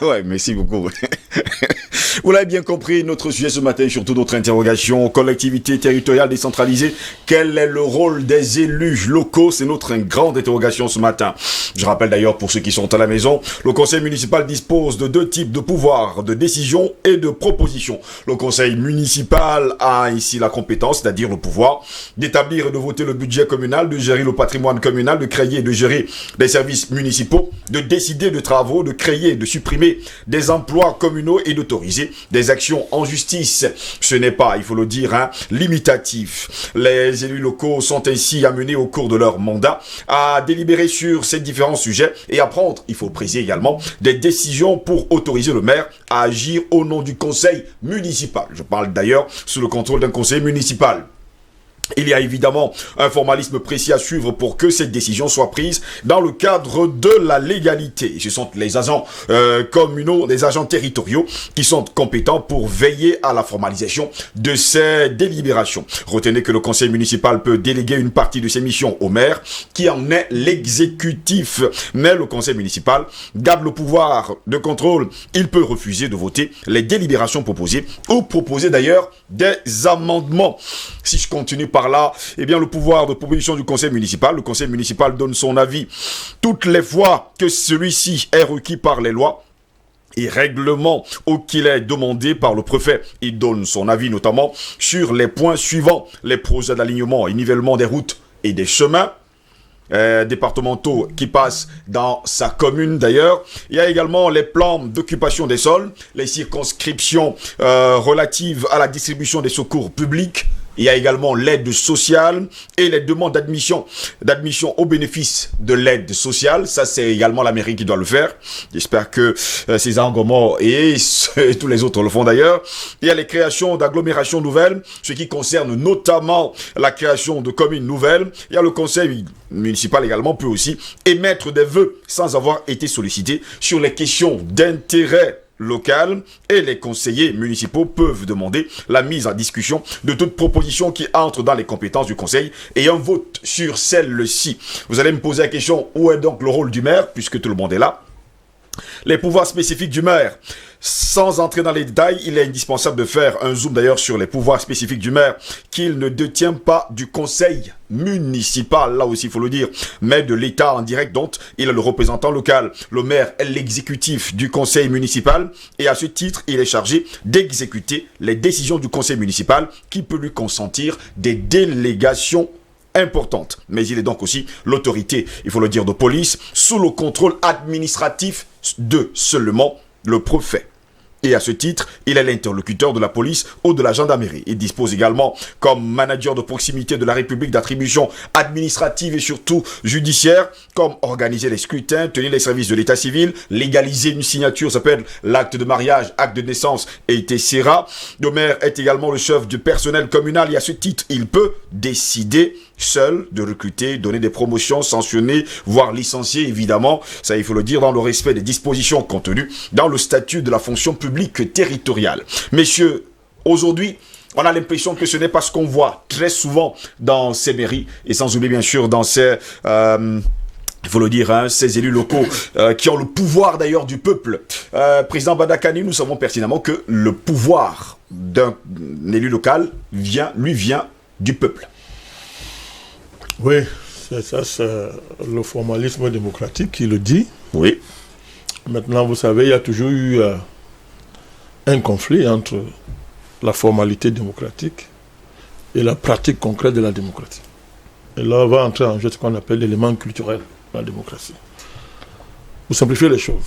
Ouais, merci beaucoup. Vous l'avez bien compris, notre sujet ce matin, surtout notre interrogation, collectivité territoriale décentralisée, quel est le rôle des élus locaux? C'est notre grande interrogation ce matin. Je rappelle d'ailleurs pour ceux qui sont à la maison, le conseil municipal dispose de deux types de pouvoirs, de décision et de proposition. Le conseil municipal a ici la compétence, c'est-à-dire le pouvoir d'établir et de voter le budget communal, de gérer le patrimoine communal, de créer et de gérer des services municipaux, de décider de travaux, de créer et de supprimer des emplois communaux et d'autoriser des actions en justice. Ce n'est pas, il faut le dire, limitatif. Les élus locaux sont ainsi amenés au cours de leur mandat à délibérer sur ces différents sujets et à prendre, il faut le préciser également, des décisions pour autoriser le maire à agir au nom du conseil municipal. Je parle d'ailleurs sous le contrôle d'un conseil municipal. Il y a évidemment un formalisme précis à suivre pour que cette décision soit prise dans le cadre de la légalité. Ce sont les agents communaux, les agents territoriaux qui sont compétents pour veiller à la formalisation de ces délibérations. Retenez que le conseil municipal peut déléguer une partie de ses missions au maire qui en est l'exécutif. Mais le conseil municipal garde le pouvoir de contrôle. Il peut refuser de voter les délibérations proposées ou proposer d'ailleurs des amendements. Si je continue par là, eh bien le pouvoir de proposition du conseil municipal, le conseil municipal donne son avis toutes les fois que celui-ci est requis par les lois et règlements ou qu'il est demandé par le préfet. Il donne son avis notamment sur les points suivants: les projets d'alignement et nivellement des routes et des chemins départementaux qui passent dans sa commune d'ailleurs. Il y a également les plans d'occupation des sols, les circonscriptions relatives à la distribution des secours publics. Il y a également l'aide sociale et les demandes d'admission au bénéfice de l'aide sociale. Ça, c'est également la mairie qui doit le faire. J'espère que César Ngomor et tous les autres le font d'ailleurs. Il y a les créations d'agglomérations nouvelles, ce qui concerne notamment la création de communes nouvelles. Il y a le conseil municipal également peut aussi émettre des vœux sans avoir été sollicité sur les questions d'intérêt local, et les conseillers municipaux peuvent demander la mise en discussion de toute proposition qui entre dans les compétences du conseil et un vote sur celle-ci. Vous allez me poser la question, où est donc le rôle du maire, puisque tout le monde est là? Les pouvoirs spécifiques du maire. Sans entrer dans les détails, il est indispensable de faire un zoom d'ailleurs sur les pouvoirs spécifiques du maire qu'il ne détient pas du conseil municipal, là aussi il faut le dire, mais de l'État en direct, dont il est le représentant local. Le maire est l'exécutif du conseil municipal et à ce titre, il est chargé d'exécuter les décisions du conseil municipal qui peut lui consentir des délégations importante. Mais il est donc aussi l'autorité, il faut le dire, de police, sous le contrôle administratif de seulement le préfet. Et à ce titre, il est l'interlocuteur de la police ou de la gendarmerie. Il dispose également, comme manager de proximité de la République, d'attributions administratives et surtout judiciaires, comme organiser les scrutins, tenir les services de l'état civil, légaliser une signature, ça s'appelle l'acte de mariage, acte de naissance, etc. Le maire est également le chef du personnel communal et à ce titre, il peut décider seul de recruter, donner des promotions, sanctionner, voire licencier, évidemment. Ça, il faut le dire, dans le respect des dispositions contenues dans le statut de la fonction publique territoriale. Messieurs, aujourd'hui, on a l'impression que ce n'est pas ce qu'on voit très souvent dans ces mairies, et sans oublier bien sûr dans ces... il faut le dire, ces élus locaux qui ont le pouvoir d'ailleurs du peuple. Président Badakani, nous savons pertinemment que le pouvoir d'un élu local vient du peuple. Oui, c'est ça, c'est le formalisme démocratique qui le dit. Oui. Maintenant, vous savez, il y a toujours eu un conflit entre la formalité démocratique et la pratique concrète de la démocratie. Et là, on va entrer en jeu ce qu'on appelle l'élément culturel de la démocratie. Pour simplifier les choses,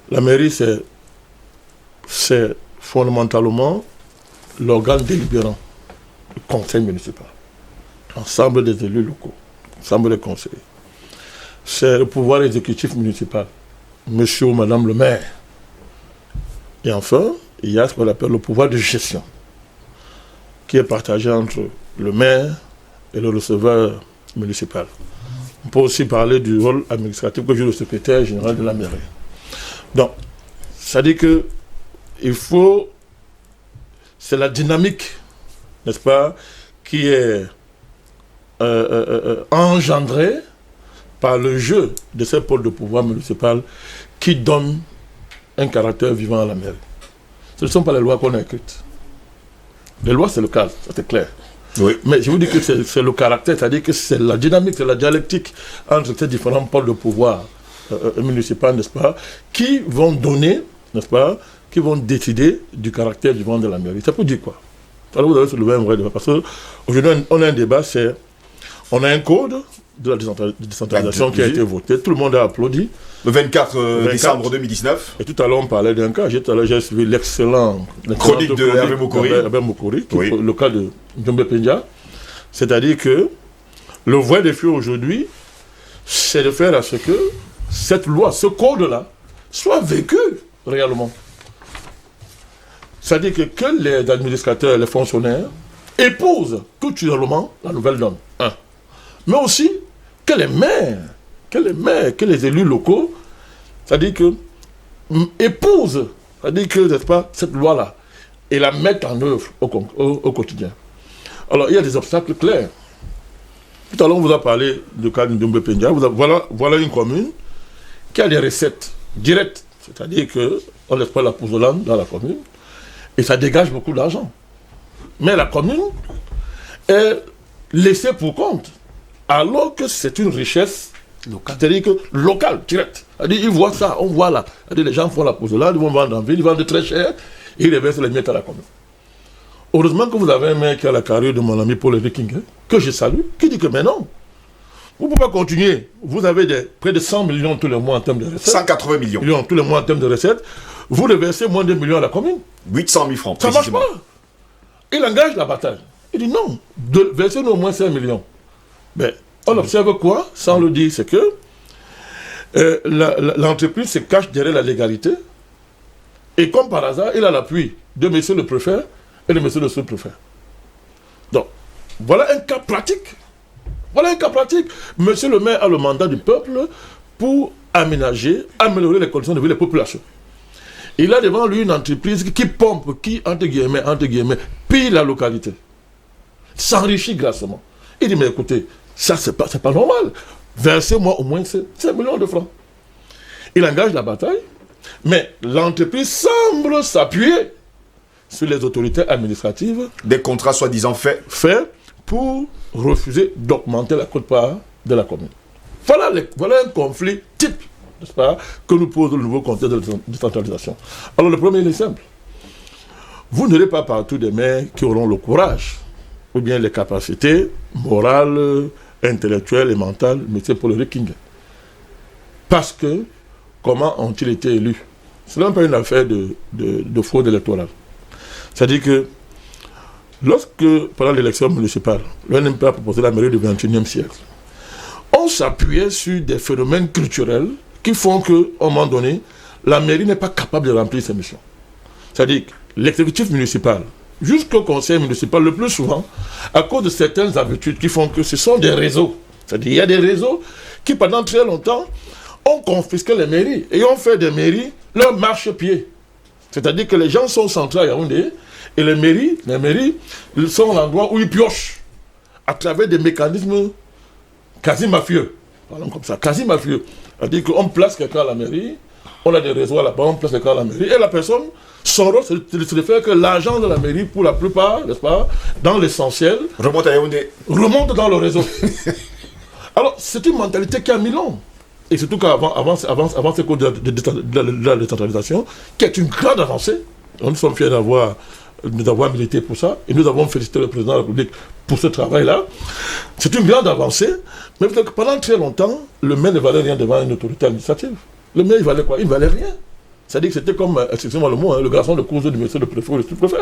la mairie, c'est fondamentalement l'organe délibérant du conseil municipal. Ensemble des élus locaux, ensemble des conseillers. C'est le pouvoir exécutif municipal, monsieur ou madame le maire. Et enfin, il y a ce qu'on appelle le pouvoir de gestion, qui est partagé entre le maire et le receveur municipal. On peut aussi parler du rôle administratif que joue le secrétaire général de la mairie. Donc, ça dit que il faut, c'est la dynamique, n'est-ce pas, qui est engendré par le jeu de ces pôles de pouvoir municipal qui donne un caractère vivant à la mairie. Ce ne sont pas les lois qu'on a écrites. Les lois, c'est le cadre, ça c'est clair. Oui. Mais je vous dis que c'est le caractère, c'est-à-dire que c'est la dynamique, c'est la dialectique entre ces différents pôles de pouvoir municipal, n'est-ce pas, qui vont donner, n'est-ce pas, qui vont décider du caractère vivant de la mairie. Ça peut dire quoi? Alors vous avez soulevé un vrai débat, parce qu'aujourd'hui, on a un débat, on a un code de la décentralisation qui a été voté, tout le monde a applaudi. Le 24 décembre 2019. Et tout à l'heure, on parlait d'un cas. Tout à l'heure, j'ai suivi l'excellente chronique de Hervé Mokori, le cas de Ndiombe Penja. C'est-à-dire que le vrai défi aujourd'hui, c'est de faire à ce que cette loi, ce code-là, soit vécu réellement. C'est-à-dire que les administrateurs, les fonctionnaires épousent culturellement la nouvelle donne. Mais aussi que les maires, que les élus locaux, c'est-à-dire que épousent, c'est-à-dire que, n'est-ce pas, cette loi-là, et la mettent en œuvre au quotidien. Alors, il y a des obstacles clairs. Tout à l'heure, on vous a parlé du cas de Ndiombe Penja. Voilà une commune qui a des recettes directes, c'est-à-dire qu'on laisse pas la pouzzolane dans la commune, et ça dégage beaucoup d'argent. Mais la commune est laissée pour compte, alors que c'est une richesse c'est-à-dire que local, direct. C'est-à-dire, ils voient ça, on voit là. C'est-à-dire, les gens font la pouzzolane, ils vont vendre en ville, ils vendent très cher, et ils reversent les miettes à la commune. Heureusement que vous avez un mec qui a la carrière de mon ami Paul Riking, que je salue, qui dit que mais non, vous ne pouvez pas continuer. Vous avez près de 100 millions tous les mois en termes de recettes. 180 millions. Tous les mois en termes de recettes. Vous reversez moins de 1 million à la commune. 800 000 francs, ça ne marche pas. Il engage la bataille. Il dit non, versez-nous au moins 5 millions. Mais on observe quoi, sans le dire, c'est que l'entreprise se cache derrière la légalité. Et comme par hasard, il a l'appui de monsieur le préfet et de monsieur le sous-préfet. Donc, voilà un cas pratique. Voilà un cas pratique. Monsieur le maire a le mandat du peuple pour aménager, améliorer les conditions de vie des populations. Il a devant lui une entreprise qui pompe, qui, entre guillemets, pille la localité. S'enrichit grassement. Il dit, mais écoutez, ça, c'est pas normal. Versez-moi au moins 5 millions de francs. Il engage la bataille, mais l'entreprise semble s'appuyer sur les autorités administratives. Des contrats soi-disant faits pour refuser d'augmenter la quote-part de la commune. Voilà un conflit type, n'est-ce pas, que nous pose le nouveau contexte de décentralisation. Alors le premier, il est simple. Vous n'aurez pas partout des maires qui auront le courage, ou bien les capacités morales, intellectuelles et mentales, mais c'est pour le King. Parce que, comment ont-ils été élus? Ce n'est pas une affaire de fraude électorale. C'est-à-dire que, lorsque, pendant l'élection municipale, le NMP a proposé la mairie du XXIe siècle, on s'appuyait sur des phénomènes culturels qui font qu'à un moment donné, la mairie n'est pas capable de remplir ses missions. C'est-à-dire que l'exécutif municipal, jusqu'au conseil municipal, le plus souvent, à cause de certaines habitudes qui font que ce sont des réseaux. C'est-à-dire qu'il y a des réseaux qui, pendant très longtemps, ont confisqué les mairies et ont fait des mairies leur marchepied. C'est-à-dire que les gens sont centrés à Yaoundé et les mairies sont l'endroit où ils piochent à travers des mécanismes quasi mafieux. Parlons comme ça, quasi mafieux. C'est-à-dire qu'on place quelqu'un à la mairie, on a des réseaux là-bas, on place quelqu'un à la mairie, et la personne, son rôle, c'est de faire que l'argent de la mairie, pour la plupart, n'est-ce pas, dans l'essentiel, remonte à Yaoundé. Remonte dans le réseau. Alors, c'est une mentalité qui a mis long. Et surtout qu'avant ce code de la décentralisation, qui est une grande avancée, nous sommes fiers d'avoir milité pour ça, et nous avons félicité le président de la République pour ce travail-là. C'est une grande avancée, mais pendant très longtemps, le maire ne valait rien devant une autorité administrative. Le maire, il valait quoi? Il ne valait rien. C'est-à-dire que c'était comme, excusez-moi le mot, le garçon de course du monsieur le préfet ou le sous-préfet.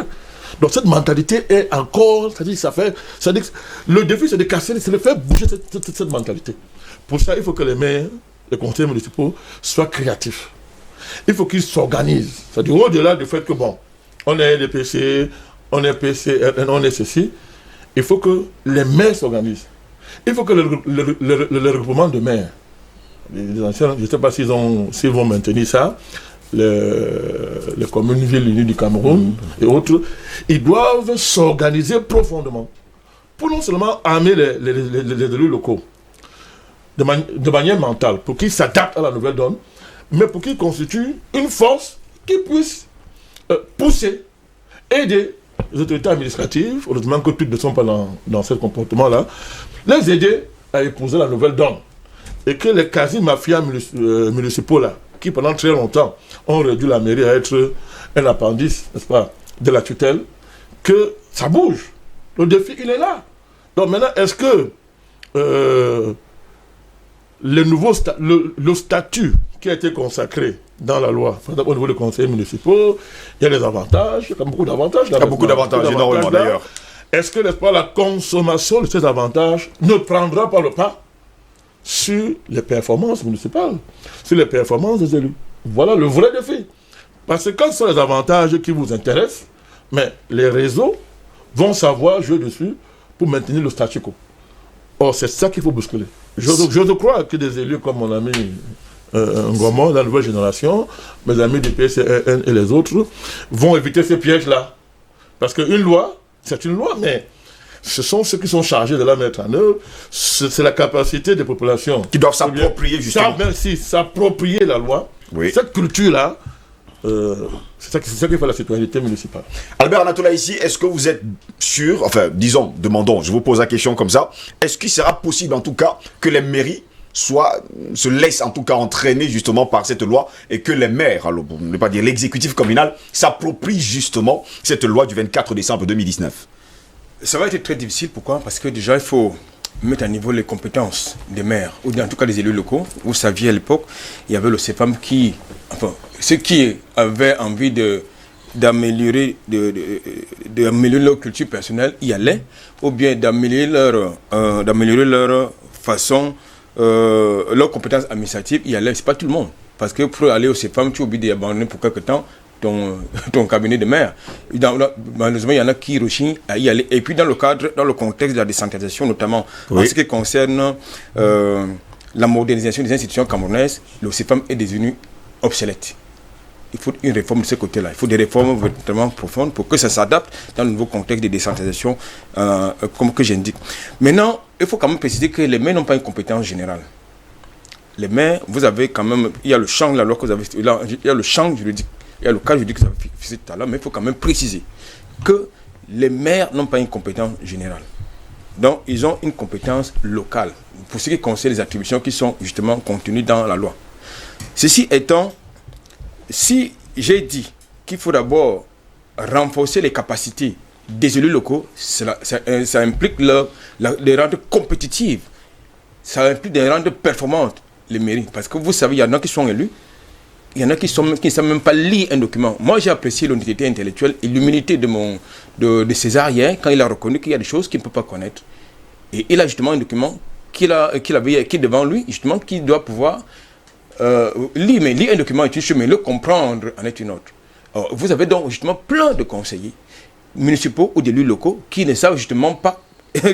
Donc cette mentalité est encore, c'est-à-dire que le défi, c'est de casser, c'est de faire bouger cette mentalité. Pour ça, il faut que les maires, les conseils municipaux soient créatifs. Il faut qu'ils s'organisent. C'est-à-dire au-delà du fait que, bon, on est LPC, on est PCRN, on est ceci, il faut que les maires s'organisent. Il faut que le regroupement de maires, les anciens, je ne sais pas s'ils vont maintenir ça, les communes villes unies du Cameroun et autres, ils doivent s'organiser profondément pour non seulement amener les élus locaux de manière mentale, pour qu'ils s'adaptent à la nouvelle donne, mais pour qu'ils constituent une force qui puisse pousser, aider les autorités administratives, heureusement que toutes ne sont pas dans ce comportement-là, les aider à épouser la nouvelle donne. Et que les quasi-mafias municipaux là, qui pendant très longtemps ont réduit la mairie à être un appendice, n'est-ce pas, de la tutelle, que ça bouge. Le défi, il est là. Donc maintenant, est-ce que le statut qui a été consacré dans la loi, par exemple au niveau des conseillers municipaux, il y a des avantages, il y a beaucoup d'avantages. Il y a beaucoup d'avantages, énormément d'ailleurs. Est-ce que, n'est-ce pas, la consommation de ces avantages ne prendra pas le pas sur les performances municipales, sur les performances des élus? Voilà le vrai défi. Parce que quand ce sont les avantages qui vous intéressent, mais les réseaux vont savoir jouer dessus pour maintenir le statu quo. Or, c'est ça qu'il faut bousculer. Je crois que des élus comme mon ami Ngoma, la nouvelle génération, mes amis du PCN et les autres, vont éviter ces pièges-là. Parce qu'une loi, c'est une loi, mais ce sont ceux qui sont chargés de la mettre en œuvre. C'est la capacité des populations. Qui doivent s'approprier, justement. S'approprier la loi. Oui. Cette culture-là, c'est ça qui fait la citoyenneté municipale. Albert Anatola, ici, est-ce que vous êtes sûr, enfin, disons, demandons, je vous pose la question comme ça, est-ce qu'il sera possible, en tout cas, que les mairies se laissent, en tout cas, entraîner, justement, par cette loi, et que les maires, alors, pour ne pas dire l'exécutif communal, s'approprient, justement, cette loi du 24 décembre 2019? Ça va être très difficile, pourquoi? Parce que déjà, il faut mettre à niveau les compétences des maires, ou en tout cas des élus locaux. Vous saviez, à l'époque, il y avait le CEPAM qui, enfin, ceux qui avaient envie d'améliorer leur culture personnelle y allaient, ou bien d'améliorer leur façon, leurs compétences administratives y allaient. C'est pas tout le monde. Parce que pour aller au CEPAM, tu es obligé d'abandonner pour quelque temps ton cabinet de maire. Malheureusement, il y en a qui rechignent à y aller. Et puis dans le contexte de la décentralisation, notamment en ce qui concerne la modernisation des institutions camerounaises, le CEPAM est devenu obsolète. Il faut une réforme de ce côté-là. Il faut des réformes vraiment profondes pour que ça s'adapte dans le nouveau contexte de décentralisation, comme que j'indique. Maintenant, il faut quand même préciser que les maires n'ont pas une compétence générale. Les maires, vous avez quand même, il y a le champ de la loi que vous avez, il y a le champ juridique, il y a le cadre juridique que vous avez fixé tout à l'heure, mais il faut quand même préciser que les maires n'ont pas une compétence générale. Donc, ils ont une compétence locale pour ce qui concerne les attributions qui sont justement contenues dans la loi. Ceci étant, si j'ai dit qu'il faut d'abord renforcer les capacités des élus locaux, ça implique de les rendre compétitives, ça implique de les rendre performantes, les mairies. Parce que vous savez, il y en a qui sont élus, il y en a qui ne savent même pas lire un document. Moi, j'ai apprécié l'honnêteté intellectuelle et l'humilité de César hier, quand il a reconnu qu'il y a des choses qu'il ne peut pas connaître. Et il a justement un document qui est devant lui, justement, qu'il doit pouvoir lire. Mais lire un document est une chose, mais le comprendre en est une autre. Alors, vous avez donc justement plein de conseillers municipaux ou d'élus locaux qui ne savent justement pas,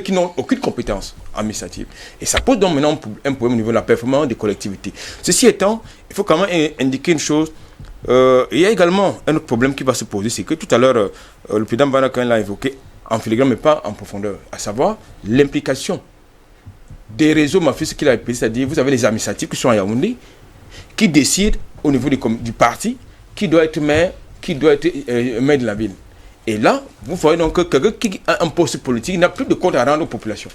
qui n'ont aucune compétence administrative. Et ça pose donc maintenant un problème au niveau de la performance des collectivités. Ceci étant, il faut quand même indiquer une chose. Il y a également un autre problème qui va se poser, c'est que tout à l'heure, le président Banakan l'a évoqué en filigrane, mais pas en profondeur, à savoir l'implication des réseaux mafieux, ce qu'il a appelé, c'est-à-dire vous avez les administratifs qui sont à Yaoundé, qui décident au niveau du parti qui doit être maire, maire de la ville. Et là, vous voyez donc que quelqu'un qui a un poste politique n'a plus de compte à rendre aux populations.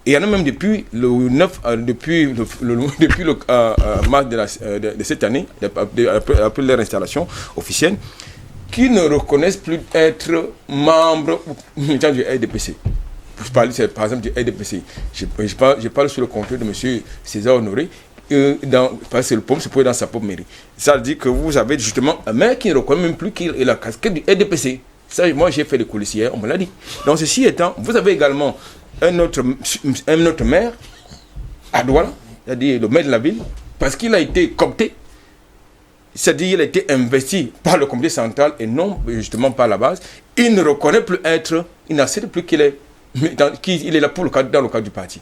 Et il y en a même depuis le mars de cette année, après leur installation officielle, qui ne reconnaissent plus être membres militants du RDPC. Je parle par exemple du RDPC. Je parle sur le compte de M. César Honoré. Parce que le pomme se pose dans sa propre mairie. Ça veut dire que vous avez justement un maire qui ne reconnaît même plus qu'il est la casquette du RDPC. Ça, moi j'ai fait les coulisses hier, on me l'a dit. Donc ceci étant, vous avez également un autre maire à Douala, c'est-à-dire le maire de la ville, parce qu'il a été coopté, c'est-à-dire qu'il a été investi par le comité central et non justement par la base. Il ne reconnaît plus il n'accepte plus qu'il est là pour dans le cadre du parti.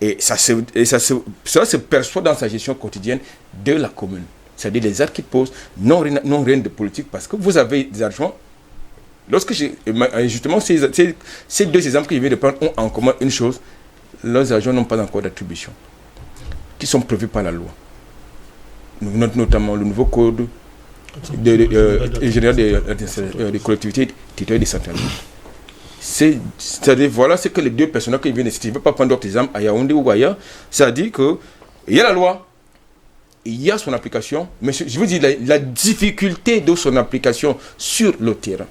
Et cela se perçoit dans sa gestion quotidienne de la commune. C'est-à-dire les actes qu'il pose, non rien de politique, parce que vous avez des adjoints. Lorsque justement, ces deux exemples que je viens de prendre ont en commun une chose, leurs adjoints n'ont pas encore d'attribution, qui sont prévus par la loi. notamment le nouveau code général des collectivités territoriales décentralisées. C'est-à-dire, voilà ce que les deux personnages qui viennent de citer. Je ne veux pas prendre d'autres exemples à Yaoundé ou ailleurs. C'est-à-dire qu'il y a la loi, il y a son application, mais je veux dire la difficulté de son application sur le terrain.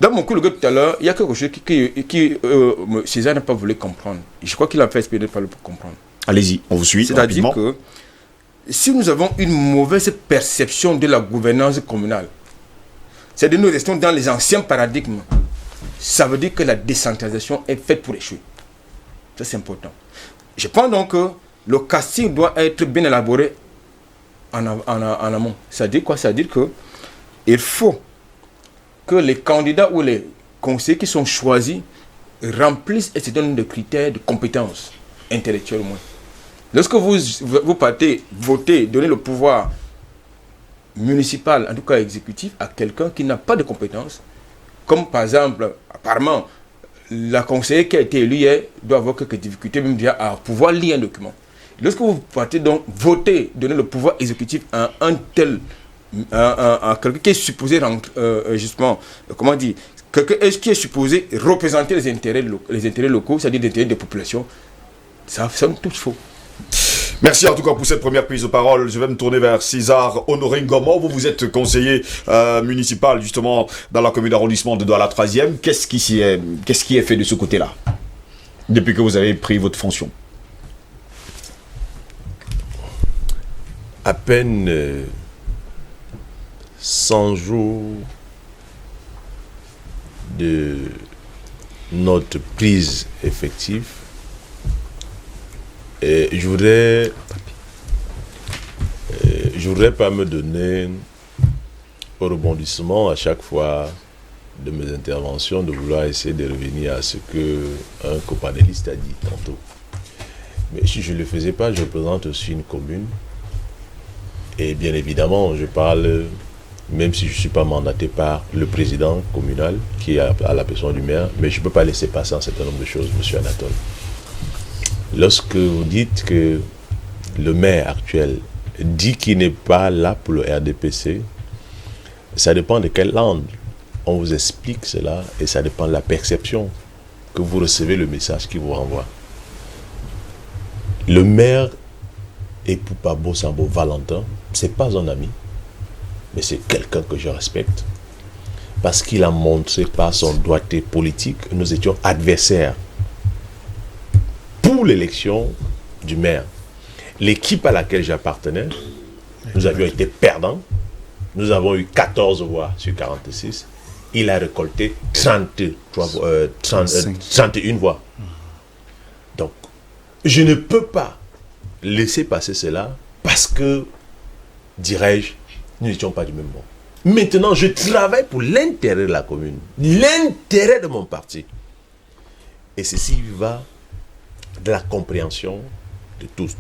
Dans mon coup, le gars tout à l'heure, il y a quelque chose que César n'a pas voulu comprendre. Je crois qu'il a fait espérer de ne pas le comprendre. Allez-y, on vous suit. C'est-à-dire que si nous avons une mauvaise perception de la gouvernance communale, c'est-à-dire nous restons dans les anciens paradigmes, ça veut dire que la décentralisation est faite pour échouer. Ça, c'est important. Je pense donc que le casting doit être bien élaboré en amont. C'est-à-dire quoi? C'est-à-dire qu'il faut que les candidats ou les conseillers qui sont choisis remplissent et se donnent des critères de compétences intellectuelles au moins. Lorsque vous partez voter, donner le pouvoir municipal, en tout cas exécutif, à quelqu'un qui n'a pas de compétences, comme par exemple, apparemment, la conseillère qui a été élue hier doit avoir quelques difficultés même déjà à pouvoir lire un document. Lorsque vous partez donc voter, donner le pouvoir exécutif à un tel, à quelqu'un qui est supposé justement, comment dire, quelqu'un qui est supposé représenter les intérêts locaux, c'est-à-dire les intérêts des populations, ça sonne tout faux. Merci en tout cas pour cette première prise de parole. Je vais me tourner vers César Honoré Ngoma. Vous êtes conseiller municipal justement dans la commune d'arrondissement de Douala 3e. Qu'est-ce qui est fait de ce côté-là depuis que vous avez pris votre fonction? À peine 100 jours de notre prise effective, et je voudrais pas me donner au rebondissement à chaque fois de mes interventions de vouloir essayer de revenir à ce que un copanéliste a dit tantôt. Mais si je ne le faisais pas, je représente aussi une commune. Et bien évidemment, je parle, même si je ne suis pas mandaté par le président communal, qui est à la personne du maire, mais je ne peux pas laisser passer un certain nombre de choses, M. Anatole. Lorsque vous dites que le maire actuel dit qu'il n'est pas là pour le RDPC, ça dépend de quelle langue on vous explique cela, et ça dépend de la perception que vous recevez le message qu'il vous renvoie. Le maire Epupabo Sambo Valentin, c'est pas un ami, mais c'est quelqu'un que je respecte, parce qu'il a montré par son doigté politique que nous étions adversaires pour l'élection du maire. L'équipe à laquelle j'appartenais, nous avions été perdants. Nous avons eu 14 voix sur 46. Il a récolté 31 voix. Donc, je ne peux pas laisser passer cela parce que, dirais-je, nous n'étions pas du même monde. Maintenant, je travaille pour l'intérêt de la commune, l'intérêt de mon parti. Et ceci va de la compréhension de tous.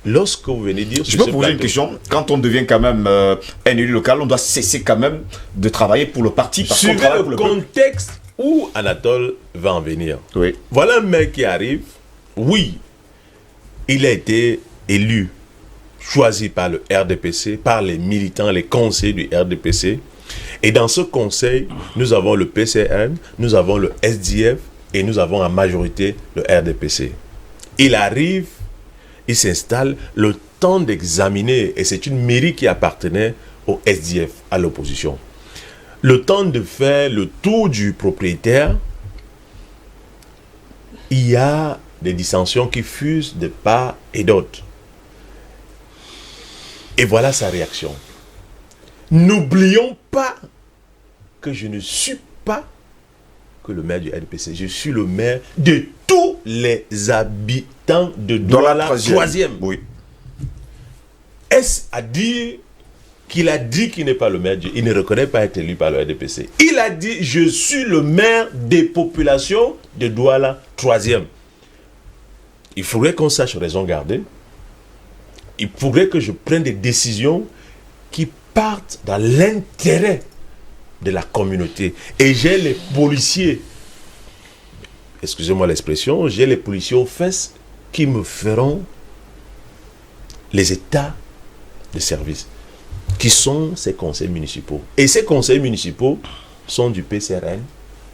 Lorsque vous venez dire... Je peux poser une question. Quand on devient quand même un élu local, on doit cesser quand même de travailler pour le parti. Parce qu'on travaille pour le peuple. contexte où Anatole va en venir. Oui. Voilà un mec qui arrive. Oui, il a été élu, choisi par le RDPC, par les militants, les conseillers du RDPC. Et dans ce conseil, nous avons le PCN, nous avons le SDF et nous avons en majorité le RDPC. Il arrive, il s'installe, le temps d'examiner, et c'est une mairie qui appartenait au SDF, à l'opposition. Le temps de faire le tour du propriétaire, il y a des dissensions qui fusent de part et d'autre. Et voilà sa réaction. N'oublions pas que je ne suis pas que le maire du RDPC. Je suis le maire de tous les habitants de Douala 3e. Oui. Est-ce à dire qu'il a dit qu'il n'est pas le maire, il ne reconnaît pas être élu par le RDPC. Il a dit, je suis le maire des populations de Douala 3e. Il faudrait qu'on sache raison garder. Il faudrait que je prenne des décisions qui partent dans l'intérêt de la communauté. Et j'ai les policiers, excusez-moi l'expression, j'ai les policiers aux fesses qui me feront les états de service, qui sont ces conseils municipaux. Et ces conseils municipaux sont du PCRN,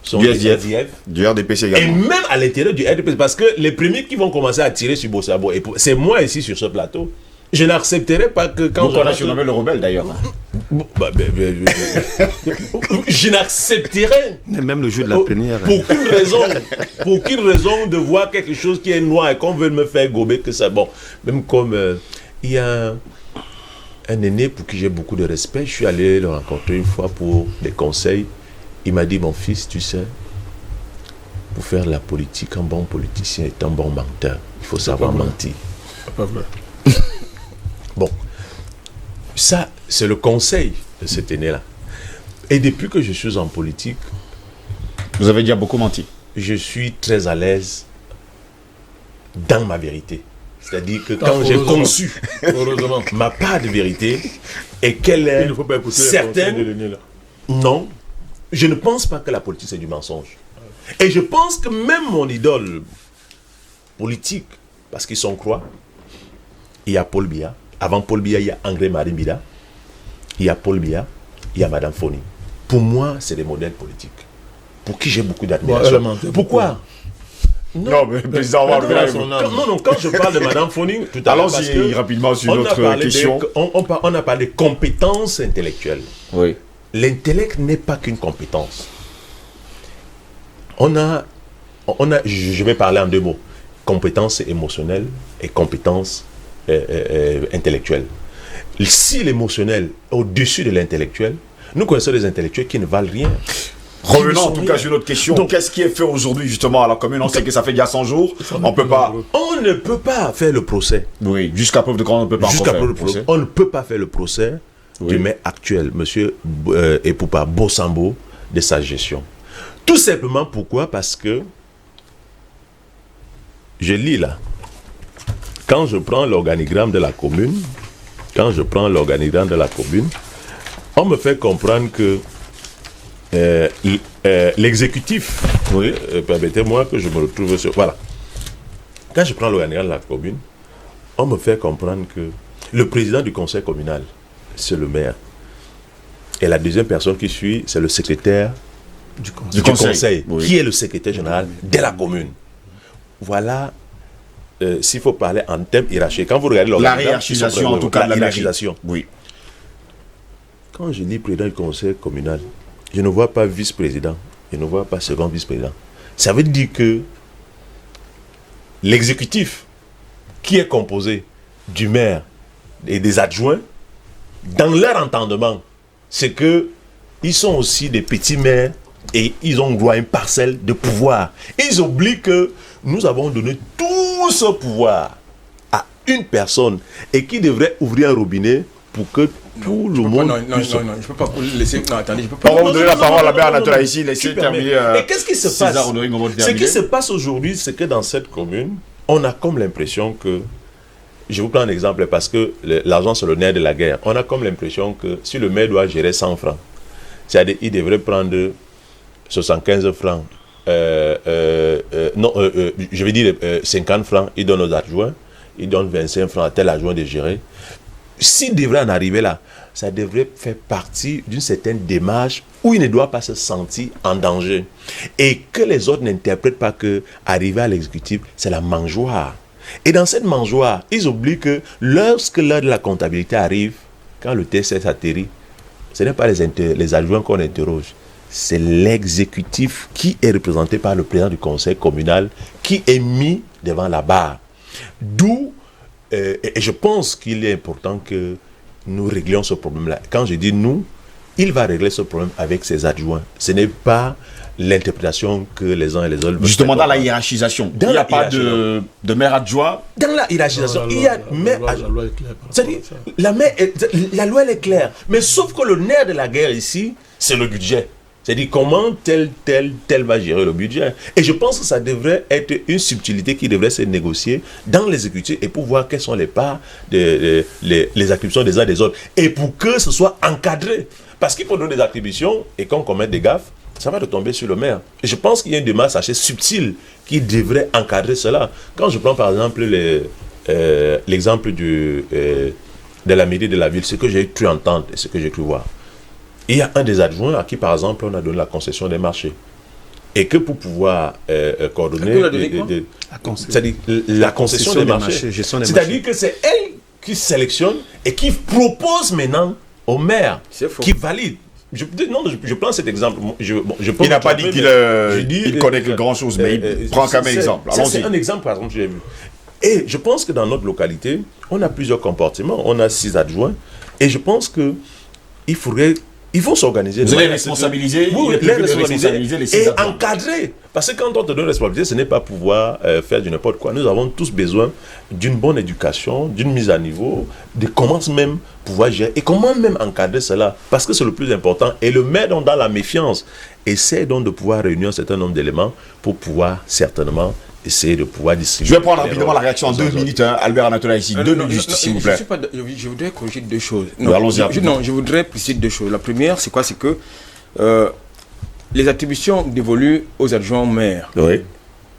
sont Du du SDF, SDF, du RDPC et également. même à l'intérieur du RDPC, parce que les premiers qui vont commencer à tirer sur Bossabo, c'est moi ici sur ce plateau, je n'accepterai pas que quand Donc on a surnommé le rebelle d'ailleurs. je n'accepterai Même le jeu de la plénière. pour qu'une raison de voir quelque chose qui est noir et qu'on veut me faire gober que c'est bon. Même comme il y a un aîné pour qui j'ai beaucoup de respect, je suis allé le rencontrer une fois pour des conseils. Il m'a dit, mon fils, tu sais, pour faire la politique, un bon politicien est un bon menteur. Il faut savoir mentir. Pas vrai. Bon, ça, c'est le conseil de cet aîné-là. Et depuis que je suis en politique, Vous avez déjà beaucoup menti. je suis très à l'aise dans ma vérité. C'est-à-dire que quand j'ai conçu Heureusement. ma part de vérité et qu'elle est Il ne faut pas écouter les conseils de certaine, l'aîné, là. non, je ne pense pas que la politique c'est du mensonge. Et je pense que même mon idole politique, parce qu'ils sont croix, il y a Paul Biya. Avant Paul Biya, il y a André-Marie Mbida. Il y a Paul Biya, il y a Madame Foni. Pour moi, c'est des modèles politiques. Pour qui j'ai beaucoup d'admiration. Pourquoi? Non, mais président, on va revenir avec vous. Quand je parle de Madame Foni, tout à l'heure, parce Allons-y que rapidement sur on a notre parlé question. on a parlé de compétences intellectuelles. Oui. L'intellect n'est pas qu'une compétence. Je vais parler en deux mots. Compétences émotionnelles et compétences intellectuelles. Si l'émotionnel est au-dessus de l'intellectuel, nous connaissons des intellectuels qui ne valent rien. Revenons en tout cas sur notre question. Donc, qu'est-ce qui est fait aujourd'hui justement à la commune? On sait que ça fait déjà 100 jours. On peut pas. On ne peut pas faire le procès. Oui, jusqu'à preuve de quoi on ne peut pas encore Jusqu'à faire preuve le de procès. procès. On ne peut pas faire le procès du maire actuel, monsieur Epoupa Bossambo, de sa gestion. Tout simplement pourquoi? Parce que je lis là. Quand je prends l'organigramme de la commune, on me fait comprendre que l'exécutif, permettez-moi que je me retrouve sur... Voilà. Quand je prends l'organigramme de la commune, on me fait comprendre que le président du conseil communal, c'est le maire. Et la deuxième personne qui suit, c'est le secrétaire du conseil, oui. Qui est le secrétaire général de la commune. Voilà, s'il faut parler en termes hiérarchiques. Quand vous regardez La l'organigramme, hiérarchisation en tout cas de la mairie. hiérarchisation. Oui. Quand je dis président du conseil communal, je ne vois pas vice-président, je ne vois pas second vice-président. Ça veut dire que l'exécutif, qui est composé du maire et des adjoints, dans leur entendement, c'est que ils sont aussi des petits maires et ils ont droit à une parcelle de pouvoir. Ils oublient que nous avons donné tout ce pouvoir à une personne et qui devrait ouvrir un robinet pour que tout le monde Non, puisse... je ne peux pas vous laisser. Non, attendez, je peux pas. On va vous donner la parole à l'abbé Anatola ici. Laissez terminer. Et qu'est-ce qui se passe? Ce qui se passe aujourd'hui, c'est que dans cette commune, on a comme l'impression que, je vous prends un exemple parce que l'argent c'est le nerf de la guerre, on a comme l'impression que si le maire doit gérer 100 francs, c'est-à-dire il devrait prendre 75 francs, je vais dire 50 francs, il donne aux adjoints, il donne 25 francs à tel adjoint de gérer. S'il devrait en arriver là, ça devrait faire partie d'une certaine démarche où il ne doit pas se sentir en danger. Et que les autres n'interprètent pas que arriver à l'exécutif, c'est la mangeoire. Et dans cette mangeoire, ils oublient que lorsque l'heure de la comptabilité arrive, quand le TSS atterrit, ce n'est pas les adjoints qu'on interroge, c'est l'exécutif qui est représenté par le président du conseil communal qui est mis devant la barre. D'où, et je pense qu'il est important que nous réglions ce problème-là. Quand je dis nous, il va régler ce problème avec ses adjoints. Ce n'est pas l'interprétation que les uns et les autres veulent. Justement, faire. dans la hiérarchisation, Dans il n'y a la pas hiérarchisation. de maire adjoint. Dans la hiérarchisation, il y a maire La loi est claire. C'est-à-dire, la loi elle est claire. Mais sauf que le nerf de la guerre ici, c'est le budget. C'est-à-dire comment tel va gérer le budget. Et je pense que ça devrait être une subtilité qui devrait se négocier dans l'exécutif et pour voir quelles sont les parts, les attributions des uns des autres. Et pour que ce soit encadré. Parce qu'il faut donner des attributions et qu'on commette des gaffes, ça va retomber sur le maire. Et je pense qu'il y a une démarche assez subtile qui devrait encadrer cela. Quand je prends par exemple l'exemple de la mairie de la ville, ce que j'ai cru entendre et ce que j'ai cru voir, il y a un des adjoints à qui, par exemple, on a donné la concession des marchés. Et que pour pouvoir coordonner... C'est-à-dire la concession des marchés. C'est-à-dire que c'est elle qui sélectionne et qui propose maintenant au maire, qui valide. Je prends cet exemple. Il n'a pas dit qu'il connaît grand chose, mais il prend quand même exemple. C'est un exemple, par exemple, que j'ai vu. Et je pense que dans notre localité, on a plusieurs comportements. On a 6 adjoints. Et je pense qu'il faudrait... Il faut s'organiser. Vous allez responsabiliser, et encadrer. Parce que quand on te donne responsabilité, ce n'est pas pouvoir faire du n'importe quoi. Nous avons tous besoin d'une bonne éducation, d'une mise à niveau, de comment même pouvoir gérer et comment même encadrer cela. Parce que c'est le plus important. Et le maire, dans la méfiance, essaie donc de pouvoir réunir un certain nombre d'éléments pour pouvoir certainement essayer de pouvoir distribuer. Je vais prendre rapidement la réaction en 2 minutes, Albert Anatola ici. 2 minutes, s'il vous plaît. Je voudrais corriger 2 choses. Je voudrais préciser 2 choses. La première, c'est quoi? C'est que les attributions dévolues aux adjoints maires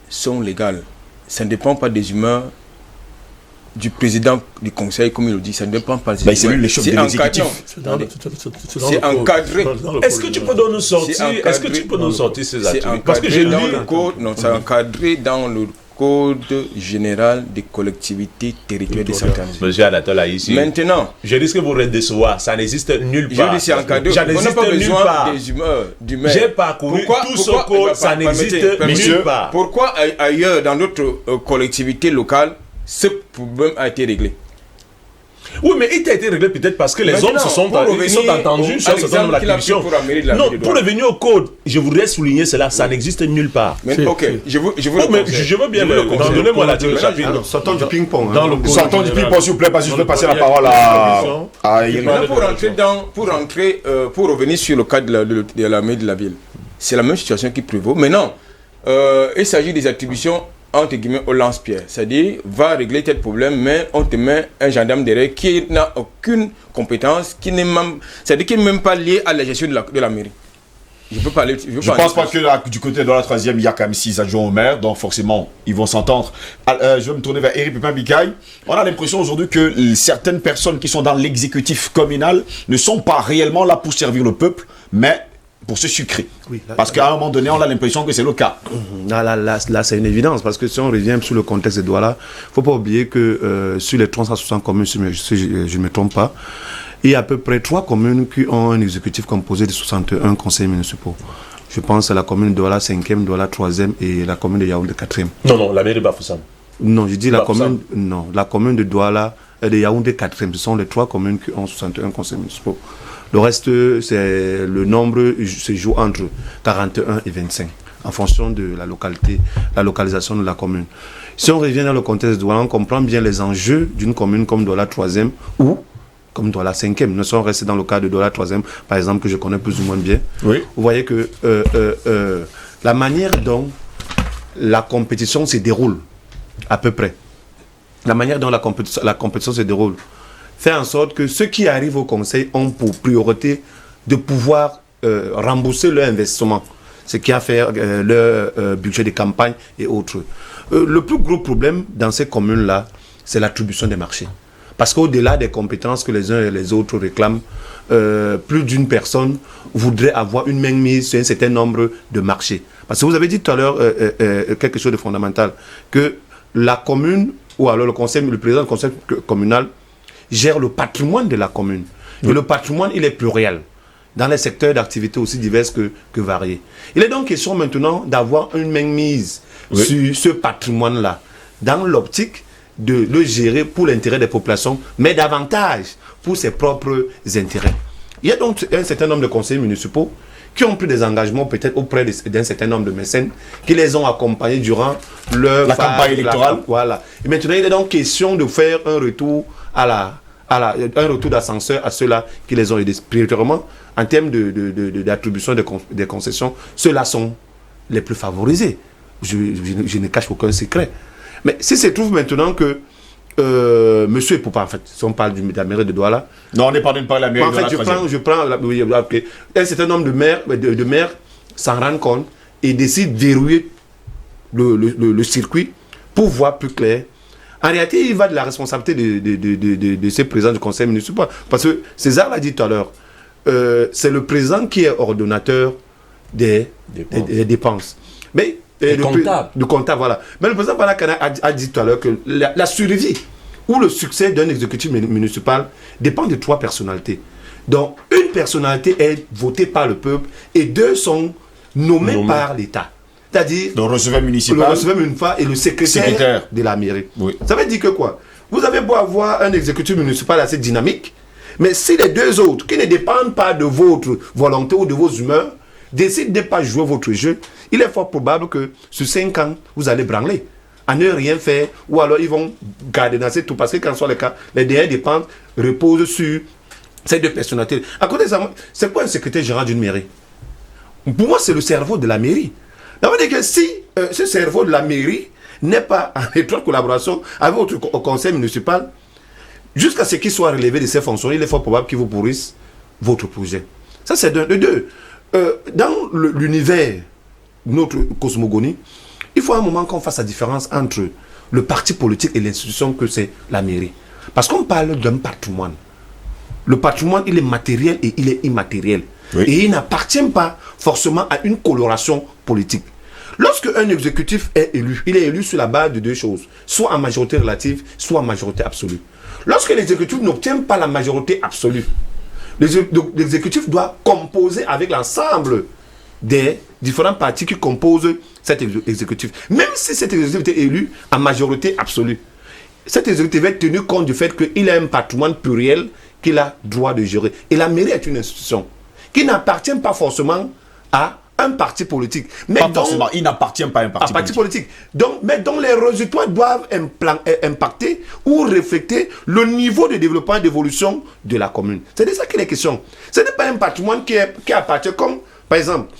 sont légales. Ça ne dépend pas des humeurs du président du conseil, comme il le dit, ça ne dépend pas des humeurs. C'est lui le chef de l'exécutif. C'est encadré. Est-ce que tu peux nous sortir ces attributions? Parce que j'ai lu le code. Non, c'est encadré dans le Code général des collectivités territoriales décentralisées. Monsieur Anatola, ici. Maintenant, je risque de vous décevoir. Ça n'existe nulle part. Je dis c'est encadré. On n'a pas besoin des humeurs du maire. J'ai parcouru tout ce code. Ça n'existe nulle part. Pourquoi ailleurs, dans d'autres collectivités locales, ce problème a été réglé? Oui, mais il a été réglé peut-être parce que les hommes se sont entendus sur ce certain nombre d'acquisitions. Non, pour revenir au code, je voudrais souligner cela, ça n'existe nulle part. Mais, ok, je veux bien donnez-moi la tête de chapitre. Sortons du ping-pong. Sortons du ping-pong, s'il vous plaît, parce que je vais passer la parole à Irina. Pour revenir sur le cas de la mairie de la ville, c'est la même situation qui prévaut. Maintenant, il s'agit des attributions entre guillemets au lance-pierre, c'est-à-dire va régler tel problème, mais on te met un gendarme derrière qui n'a aucune compétence, c'est-à-dire qui n'est même pas lié à la gestion de la mairie. Je pense pas que du côté de la 3e, il y a quand même 6 adjoints au maire, donc forcément, ils vont s'entendre. Je vais me tourner vers Eric Pépin-Bikaï. On a l'impression aujourd'hui que certaines personnes qui sont dans l'exécutif communal ne sont pas réellement là pour servir le peuple, mais pour se sucrer. Oui, parce qu'à un moment donné, on a l'impression que c'est le cas. Là c'est une évidence, parce que si on revient sur le contexte de Douala, il ne faut pas oublier que sur les 360 communes, si je ne me trompe pas, il y a à peu près 3 communes qui ont un exécutif composé de 61 conseils municipaux. Je pense à la commune de Douala 5e, Douala 3e et la commune de Yaoundé 4e. Non, la mairie de Bafoussam. Non, je dis la commune de Douala et de Yaoundé 4e. Ce sont les 3 communes qui ont 61 conseils municipaux. Le reste, c'est le nombre se joue entre 41 et 25, en fonction de la localité, la localisation de la commune. Si on revient dans le contexte de Douala, on comprend bien les enjeux d'une commune comme Douala 3e ou comme Douala 5e. Nous sommes restés dans le cas de Douala 3e, par exemple, que je connais plus ou moins bien. Oui. Vous voyez que la manière dont la compétition se déroule, à peu près, la manière dont la compétition se déroule, fait en sorte que ceux qui arrivent au conseil ont pour priorité de pouvoir rembourser leur investissement, ce qui a fait leur budget de campagne et autres. Le plus gros problème dans ces communes-là, c'est l'attribution des marchés. Parce qu'au-delà des compétences que les uns et les autres réclament, plus d'une personne voudrait avoir une main mise sur un certain nombre de marchés. Parce que vous avez dit tout à l'heure quelque chose de fondamental, que la commune, ou alors le président du conseil communal, gère le patrimoine de la commune. Et le patrimoine, il est pluriel, dans les secteurs d'activité aussi divers que variés. Il est donc question maintenant d'avoir une mainmise sur ce patrimoine-là, dans l'optique de le gérer pour l'intérêt des populations, mais davantage pour ses propres intérêts. Il y a donc un certain nombre de conseillers municipaux qui ont pris des engagements peut-être auprès d'un certain nombre de mécènes, qui les ont accompagnés durant la campagne électorale. Voilà. Et maintenant, il est donc question de faire un retour un retour d'ascenseur à ceux-là qui les ont aidés. Prioritairement, en termes d'attribution des concessions, ceux-là sont les plus favorisés. Je ne cache aucun secret. Mais si se trouve maintenant que Monsieur Epoupa, en fait, si on parle de la mairie de Douala. Non, on n'est pas de la mairie de Douala. En fait, je prends un certain nombre de maires s'en rendent compte et décident de verrouiller le circuit pour voir plus clair En réalité, il va de la responsabilité de ces présidents du conseil municipal. Parce que César l'a dit tout à l'heure, c'est le président qui est ordonnateur des dépenses. Mais, du comptable, voilà. Mais le président Panakana a dit tout à l'heure que la survie ou le succès d'un exécutif municipal dépend de 3 personnalités. Donc, une personnalité est votée par le peuple et 2 sont nommés par l'État. C'est-à-dire le receveur municipal et le secrétaire de la mairie. Oui. Ça veut dire que quoi? Vous avez beau avoir un exécutif municipal assez dynamique, mais si les 2 autres, qui ne dépendent pas de votre volonté ou de vos humeurs, décident de ne pas jouer votre jeu, il est fort probable que sur 5 ans, vous allez branler, à ne rien faire, ou alors ils vont garder dans ces tout, parce que quand ce soit le cas, les dernières dépenses reposent sur ces 2 personnalités. À côté de ça, c'est quoi un secrétaire général d'une mairie? Pour moi, c'est le cerveau de la mairie. Ça veut dire que si ce cerveau de la mairie n'est pas en étroite collaboration avec votre conseil municipal, jusqu'à ce qu'il soit relevé de ses fonctions, il est fort probable qu'il vous pourrisse votre projet. Ça, c'est de 2. Dans l'univers, notre cosmogonie, il faut à un moment qu'on fasse la différence entre le parti politique et l'institution que c'est la mairie. Parce qu'on parle d'un patrimoine. Le patrimoine, il est matériel et il est immatériel. Oui. Et il n'appartient pas forcément à une coloration politique. Lorsque un exécutif est élu, il est élu sur la base de 2 choses, soit en majorité relative, soit en majorité absolue. Lorsque l'exécutif n'obtient pas la majorité absolue, l'exécutif doit composer avec l'ensemble des différents partis qui composent cet exécutif. Même si cet exécutif est élu en majorité absolue, cet exécutif est tenu compte du fait qu'il a un patrimoine pluriel qu'il a droit de gérer. Et la mairie est une institution qui n'appartient pas forcément à un parti politique. Mais pas forcément, il n'appartient pas à un parti politique. Donc, mais dont les résultats doivent impacter ou refléter le niveau de développement et d'évolution de la commune. C'est de ça qu'il est question. Ce n'est pas un patrimoine qui appartient comme, par exemple,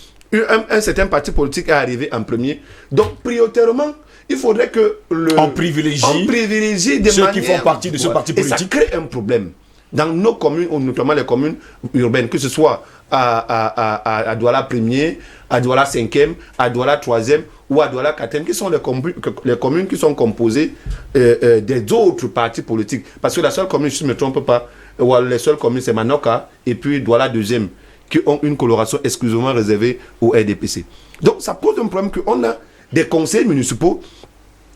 un certain parti politique est arrivé en premier. Donc, prioritairement, il faudrait que on privilégie des ceux qui font partie de ce parti politique. Et ça crée un problème. Dans nos communes, notamment les communes urbaines, que ce soit à Douala 1er, à Douala 5e, à Douala 3e ou à Douala 4e, qui sont les communes qui sont composées des autres partis politiques. Parce que la seule commune, si je ne me trompe pas, ou les seules communes, c'est Manoka et puis Douala 2e, qui ont une coloration exclusivement réservée au RDPC. Donc ça pose un problème qu'on a des conseils municipaux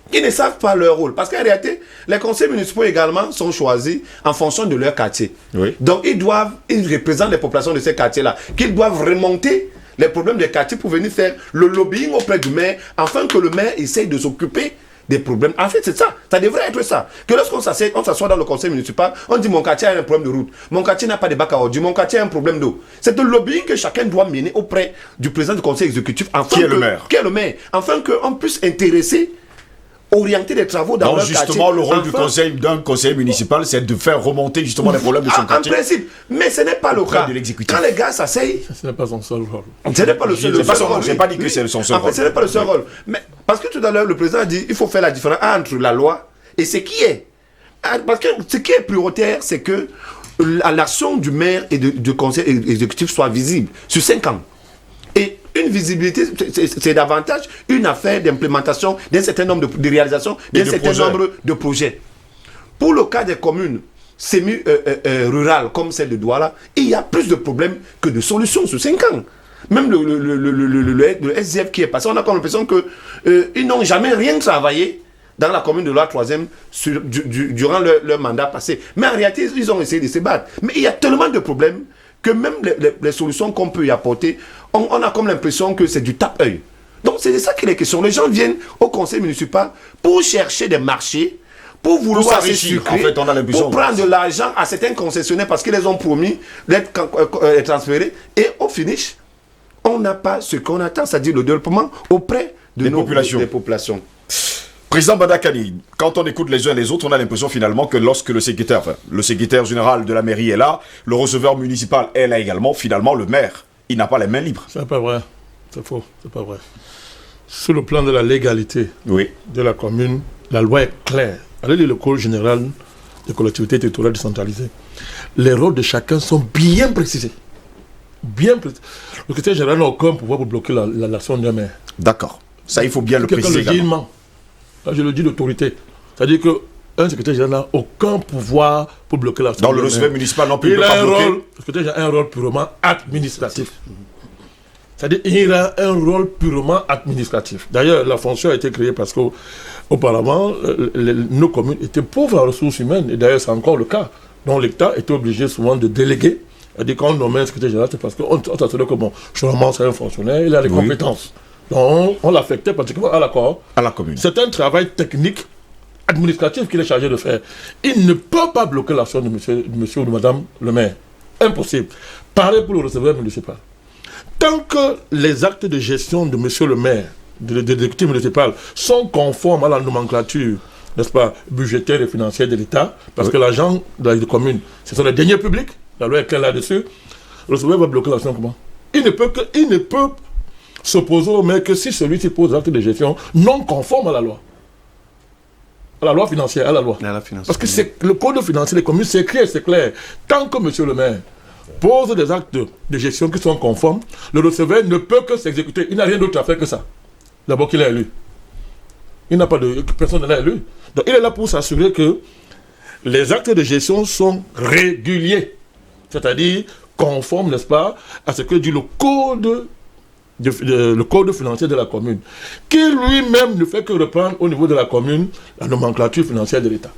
qui ne savent pas leur rôle. Parce qu'en réalité, les conseils municipaux également sont choisis en fonction de leur quartier. Oui. Donc ils représentent les populations de ces quartiers-là, qu'ils doivent remonter les problèmes des quartiers pour venir faire le lobbying auprès du maire, afin que le maire essaye de s'occuper des problèmes. En fait, c'est ça. Ça devrait être ça. Que lorsqu'on s'assoit dans le conseil municipal, on dit mon quartier a un problème de route, mon quartier n'a pas de bac à ordures, mon quartier a un problème d'eau. C'est le lobbying que chacun doit mener auprès du président du conseil exécutif, qui est le maire, afin qu'on puisse orienter les travaux dans leur quartier. Justement, le rôle d'un conseil municipal, c'est de faire remonter justement les problèmes de son quartier. En principe, mais ce n'est pas le cas. Quand les gars s'asseyent, ce n'est pas son seul rôle. Ce n'est pas le seul rôle. Je n'ai pas dit que c'est son seul rôle. Ce n'est pas le seul rôle. Mais parce que tout à l'heure, le président a dit il faut faire la différence entre la loi et ce qui est. Parce que ce qui est prioritaire, c'est que l'action du maire et du conseil exécutif soit visible sur 5 ans. Et une visibilité, c'est davantage une affaire d'implémentation d'un certain nombre de réalisations, d'un certain nombre de projets. Pour le cas des communes semi-rurales comme celle de Douala, il y a plus de problèmes que de solutions sur 5 ans. Même le SDF qui est passé, on a comme l'impression qu'ils n'ont jamais rien travaillé dans la commune de la 3e durant leur mandat passé. Mais en réalité, ils ont essayé de se battre. Mais il y a tellement de problèmes que même les solutions qu'on peut y apporter, on a comme l'impression que c'est du tape-œil. Donc c'est de ça qu'il est question. Les gens viennent au conseil municipal pour chercher des marchés, pour vouloir se sucrer, en fait, on a l'impression, pour prendre de l'argent à certains concessionnaires parce qu'ils les ont promis d'être transférés. Et au finish, on n'a pas ce qu'on attend, c'est-à-dire le développement auprès des populations. Président Badakani, quand on écoute les uns et les autres, on a l'impression finalement que lorsque le secrétaire général de la mairie est là, le receveur municipal est là également, finalement le maire, il n'a pas les mains libres. C'est pas vrai, c'est faux, c'est pas vrai. Sur le plan de la légalité de la commune, la loi est claire. Allez lire le code général des collectivités territoriales décentralisées. Les rôles de chacun sont bien précisés. Bien précisés. Le secrétaire général n'a aucun pouvoir pour bloquer l'action d'un maire. D'accord. Ça, il faut bien le préciser également. Là, je le dis d'autorité. C'est-à-dire que un secrétaire général n'a aucun pouvoir pour bloquer l'action. Dans le receveur municipal non plus, il ne peut a pas un bloquer. rôle, le secrétaire général a un rôle purement administratif. C'est-à-dire il a un rôle purement administratif. D'ailleurs, la fonction a été créée parce qu'auparavant, nos communes étaient pauvres en ressources humaines, et d'ailleurs c'est encore le cas. Donc l'État était obligé souvent de déléguer. C'est-à-dire quand on nommait un secrétaire général, c'est parce qu'on s'assurait que, bon, sûrement c'est un fonctionnaire, il a les compétences. Donc on l'affectait pratiquement à l'accord. À la commune. C'est un travail technique, administratif qu'il est chargé de faire. Il ne peut pas bloquer l'action de monsieur ou de madame le maire. Impossible. Pareil pour le receveur municipal. Tant que les actes de gestion de monsieur le maire, de l'exécutif municipal, sont conformes à la nomenclature, n'est-ce pas, budgétaire et financière de l'État, parce que l'agent de la commune, ce sont les deniers publics, la loi est claire là-dessus, le receveur va bloquer l'action comment? Il ne peut s'opposer au maire que si celui-ci pose acte de gestion non conforme à la loi. À la loi financière, à la loi. Parce que c'est le code financier des communes, c'est écrit, c'est clair. Tant que monsieur le maire pose des actes de gestion qui sont conformes, le receveur ne peut que s'exécuter. Il n'a rien d'autre à faire que ça. D'abord qu'il est élu. Il n'a pas de... Personne ne l'a élu. Donc il est là pour s'assurer que les actes de gestion sont réguliers. C'est-à-dire conformes, n'est-ce pas, à ce que dit le code financier de la commune, qui lui-même ne fait que reprendre au niveau de la commune la nomenclature financière de l'État.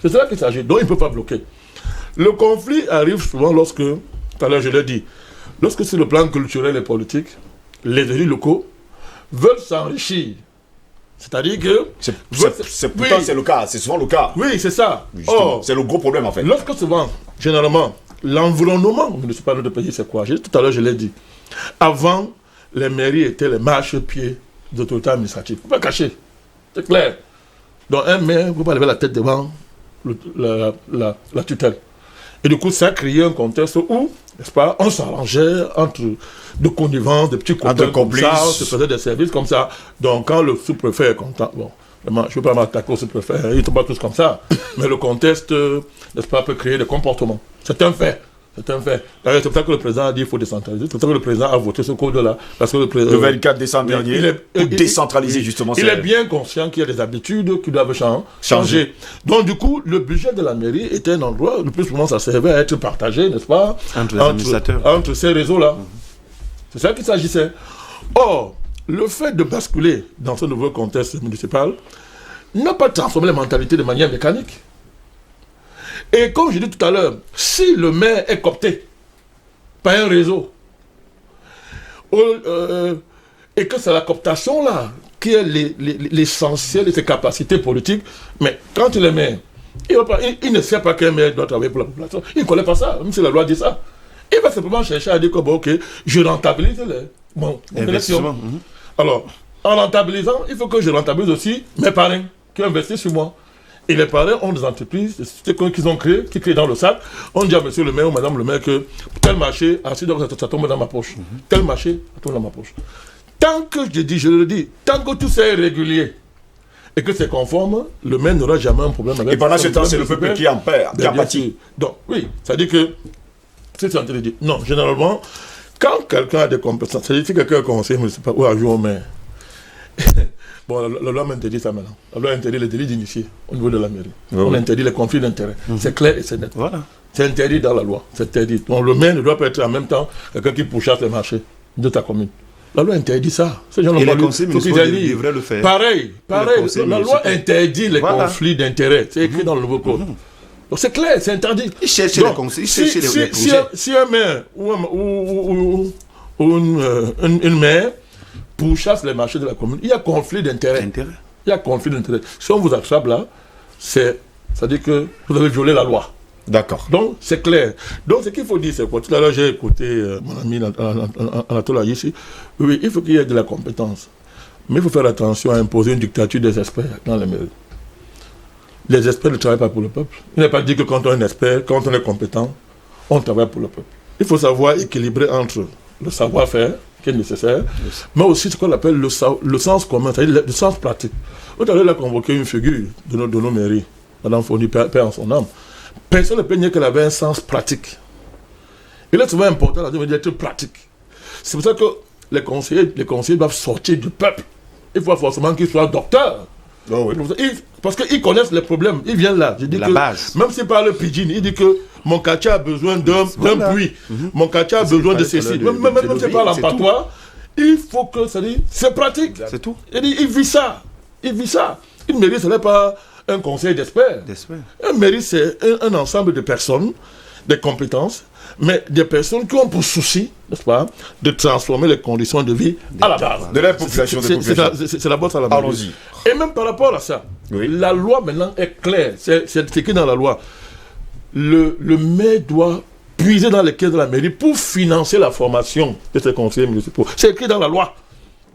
C'est cela qu'il s'agit. Donc il ne peut pas bloquer. Le conflit arrive souvent lorsque, tout à l'heure je l'ai dit, lorsque sur le plan culturel et politique, les élus locaux veulent s'enrichir. C'est-à-dire que... Pourtant, c'est le cas, c'est souvent le cas. Oui, c'est ça. Or, c'est le gros problème en fait. Lorsque souvent, généralement, l'environnement municipal de pays, c'est quoi? Tout à l'heure, je l'ai dit. Avant, les mairies étaient les marchepieds des autorités administratives. Il ne faut pas cacher. C'est clair. Donc, un maire ne peut pas lever la tête devant la tutelle. Et du coup, ça a créé un contexte où, n'est-ce pas, on s'arrangeait entre de connivence, des petits copains comme ça, on se faisait des services comme ça. Donc, quand le sous-préfet est content, bon, je ne veux pas m'attaquer au sous-préfet, ils ne sont pas tous comme ça. Mais le contexte, n'est-ce pas, peut créer des comportements. C'est un fait. C'est un fait. D'ailleurs, c'est pour ça que le président a dit qu'il faut décentraliser. C'est pour ça que le président a voté ce code-là. Parce que le 24 décembre dernier, pour décentraliser justement. Il est bien conscient qu'il y a des habitudes qui doivent changer. Donc, du coup, le budget de la mairie était un endroit, le plus souvent, ça servait à être partagé, n'est-ce pas, entre les administrateurs. Entre ces réseaux-là. C'est ça qu'il s'agissait. Or, le fait de basculer dans ce nouveau contexte municipal n'a pas transformé les mentalités de manière mécanique. Et comme je dis tout à l'heure, si le maire est coopté par un réseau, et que c'est la cooptation là qui est l'essentiel de ses capacités politiques, mais quand il est maire, il ne sait pas qu'un maire doit travailler pour la population. Il ne connaît pas ça, même si la loi dit ça. Il va simplement chercher à dire que, bon, ok, je rentabilise mon élection. Alors, en rentabilisant, il faut que je rentabilise aussi mes parrains qui investissent sur moi. Et les parrains ont des entreprises, des sociétés qu'ils ont créées, qui créent dans le sac. On dit à monsieur le maire ou madame le maire que tel marché, ensuite ça tombe dans ma poche. Tel marché, ça tombe dans ma poche. Tant que je le dis, tant que tout ça est régulier et que c'est conforme, le maire n'aura jamais un problème avec ça. Et pendant ce temps, c'est le peuple qui en perd, qui en pâtit. Donc, oui, ça dit que, c'est ce que je dis. Non, généralement, quand quelqu'un a des compétences, c'est-à-dire si quelqu'un est conseiller municipal ou adjoint au maire, bon, la loi m'interdit ça maintenant. La loi interdit les délits d'initiés au niveau de la mairie. On interdit les conflits d'intérêts. C'est clair et c'est net. Voilà. C'est interdit dans la loi. C'est interdit. Donc le maire ne doit pas être en même temps quelqu'un qui pourchasse les marchés de ta commune. La loi interdit ça. Et les conseils municipaux devraient le faire. Pareil. La loi interdit les conflits d'intérêts. C'est écrit dans le nouveau code. Donc c'est clair, c'est interdit. Il cherche les conseils, il cherche les projets. Si un maire ou une maire pourchasse les marchés de la commune, il y a conflit d'intérêts. Il y a conflit d'intérêts. Si on vous attrape là, c'est-à-dire que vous avez violé la loi. D'accord. Donc, c'est clair. Donc, ce qu'il faut dire, c'est quoi? Tout à l'heure, j'ai écouté mon ami Anatole ici. Oui, il faut qu'il y ait de la compétence. Mais il faut faire attention à imposer une dictature des experts dans les mairies. Les experts ne travaillent pas pour le peuple. Il n'est pas dit que quand on est expert, quand on est compétent, on travaille pour le peuple. Il faut savoir équilibrer entre le savoir-faire, qui est nécessaire, mais aussi ce qu'on appelle le sens commun, c'est-à-dire le sens pratique. Tout à l'heure, il a convoqué une figure de nos mairies, Madame Fournier, Père en son âme. Personne ne peut nier qu'elle avait un sens pratique. Il est souvent important d'être pratique. C'est pour ça que les conseillers doivent sortir du peuple. Il faut forcément qu'ils soient docteurs. Oh, oui. Parce qu'ils connaissent les problèmes. Ils viennent là. Je dis La que, base. même s'ils parlent pidgin, il dit que mon quartier a besoin d'un puits. Mon quartier a besoin de ceci. Même s'ils parlent en patois, il faut que ça dit, c'est pratique. C'est tout. Il dit, il vit ça. Il vit ça. Une mairie, ce n'est pas un conseil d'experts. Un mairie, c'est un ensemble de personnes, des compétences, mais des personnes qui ont pour souci, n'est-ce pas, de transformer les conditions de vie à la base. De la population. C'est la base à la mairie. Allons-y. Et même par rapport à ça, Oui. la loi maintenant est claire. C'est écrit dans la loi. Le maire doit puiser dans les caisses de la mairie pour financer la formation de ses conseillers municipaux. C'est écrit dans la loi.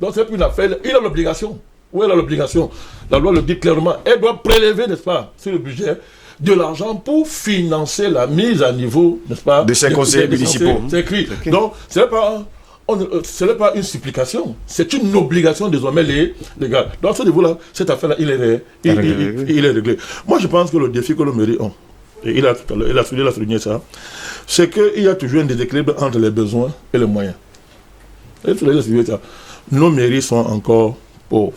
Donc c'est plus une affaire. Il a l'obligation. Où elle a l'obligation? La loi le dit clairement. Elle doit prélever, n'est-ce pas, sur le budget, de l'argent pour financer la mise à niveau, n'est-ce pas, de ses conseillers municipaux. C'est écrit. Donc, ce n'est pas une supplication, c'est une obligation désormais légale. Dans ce niveau-là, cette affaire-là, il est réglé. Moi, je pense que le défi que le mairie a, et il a souligné ça, c'est qu'il y a toujours un déséquilibre entre les besoins et les moyens. Il a souligné ça. Nos mairies sont encore pauvres.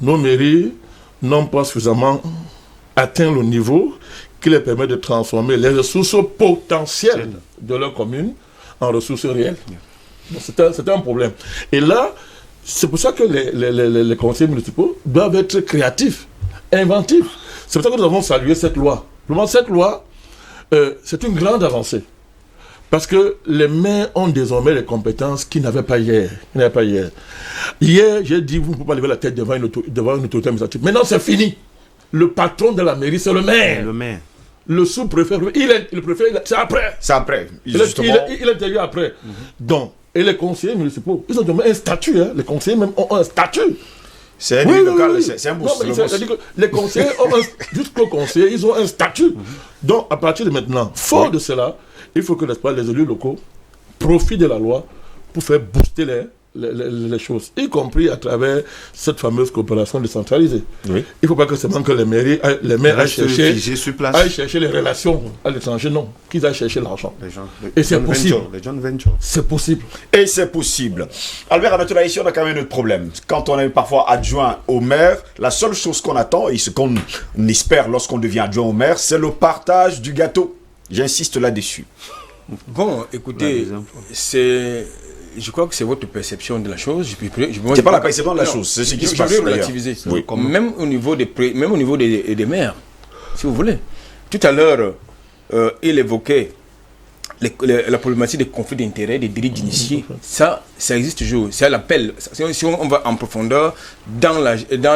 Nos mairies n'ont pas suffisamment atteint le niveau qui leur permet de transformer les ressources potentielles de leur commune en ressources réelles. C'est un problème. Et là, c'est pour ça que les conseillers municipaux doivent être créatifs, inventifs. C'est pour ça que nous avons salué cette loi. Cette loi, c'est une grande avancée. Parce que les maires ont désormais les compétences qu'ils n'avaient pas hier. Hier, j'ai dit, vous ne pouvez pas lever la tête devant une autorité administrative. Maintenant, c'est fini. Le patron de la mairie, c'est le maire. Le sous-préfet, le préfet, c'est après. C'est après. Il intervient après. Donc, et les conseillers municipaux, ils ont demandé un statut. Hein. Les conseillers même ont un statut. C'est un local, c'est un bourse. Les conseillers jusqu'aux conseillers, ils ont un statut. Donc, à partir de maintenant, fort de cela, il faut que, n'est-ce pas, les élus locaux profitent de la loi pour faire booster les choses, y compris à travers cette fameuse coopération décentralisée. Oui. Il ne faut pas que seulement que les maires aillent chercher les relations à l'étranger, non, qu'ils aillent chercher l'argent. Et c'est possible. C'est possible. Et c'est possible. Albert, maintenant, ici, on a quand même un autre problème. Quand on est parfois adjoint au maire, la seule chose qu'on attend, et ce qu'on espère lorsqu'on devient adjoint au maire, c'est le partage du gâteau. J'insiste là-dessus. Bon, écoutez, je crois que c'est votre perception de la chose. C'est pas la perception de la chose, c'est ce qui se passe. Je vais relativiser. Oui. Même au niveau des maires, si vous voulez. Tout à l'heure, il évoquait la problématique des conflits d'intérêts, des délits d'initiés. Ça existe toujours. C'est l'appel. Si on va en profondeur dans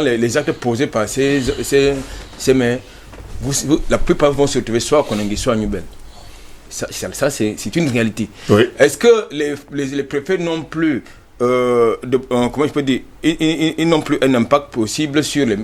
les actes posés par ces maires, la plupart vont se retrouver soit à Koningui, soit à Nubel. Ça c'est une réalité. Oui. Est-ce que les préfets n'ont plus, comment je peux dire, ils n'ont plus un impact possible sur les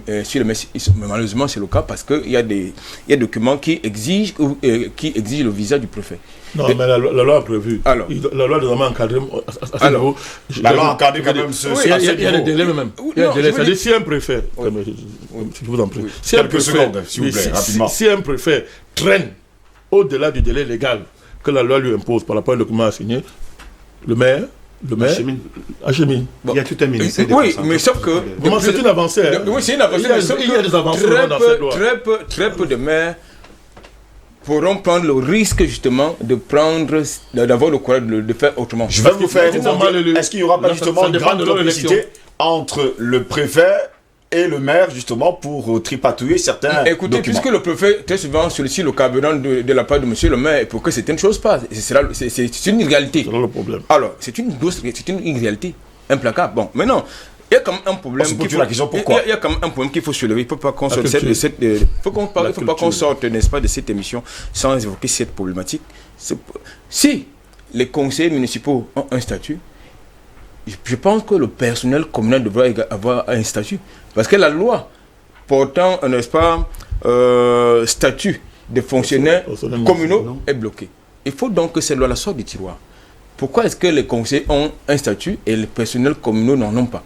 malheureusement c'est le cas parce qu'il y a des documents qui exigent le visa du préfet. Non, mais la loi a prévu. Alors, la loi doit encadrer à ce niveau. La loi encadre quand même il y a des délais même. C'est-à-dire si un préfet, je vous en prie, quelques secondes, s'il vous plaît, rapidement. Si un préfet traîne au-delà du délai légal que la loi lui impose par rapport à un document à signer, le maire achemine. Bon. Il y a tout un ministère. Oui, mais sauf que... C'est une avancée. Oui, c'est une avancée. Il y a des avancées dans cette loi. Très peu de maires pourront prendre le risque justement d'avoir le courage de faire autrement. Je vais vous faire est-ce qu'il n'y aura pas justement une grande complicité entre le préfet et le maire justement pour tripatouiller certains Écoutez, documents. Puisque le préfet très souvent sollicite le carburant de la part de monsieur le maire pour que certaines choses passent, c'est une réalité. C'est là le problème. Alors, c'est une réalité implacable. Bon, maintenant, il y a quand même un problème. Il y a quand même un problème qu'il faut soulever. Il ne faut pas qu'on sorte, n'est-ce pas, de cette émission sans évoquer cette problématique. Si les conseillers municipaux ont un statut, je pense que le personnel communal devrait avoir un statut. Parce que la loi portant, n'est-ce pas, statut de fonctionnaires communaux est bloquée. Il faut donc que cette loi-là sorte du tiroir. Pourquoi est-ce que les conseillers ont un statut et les personnels communaux n'en ont pas?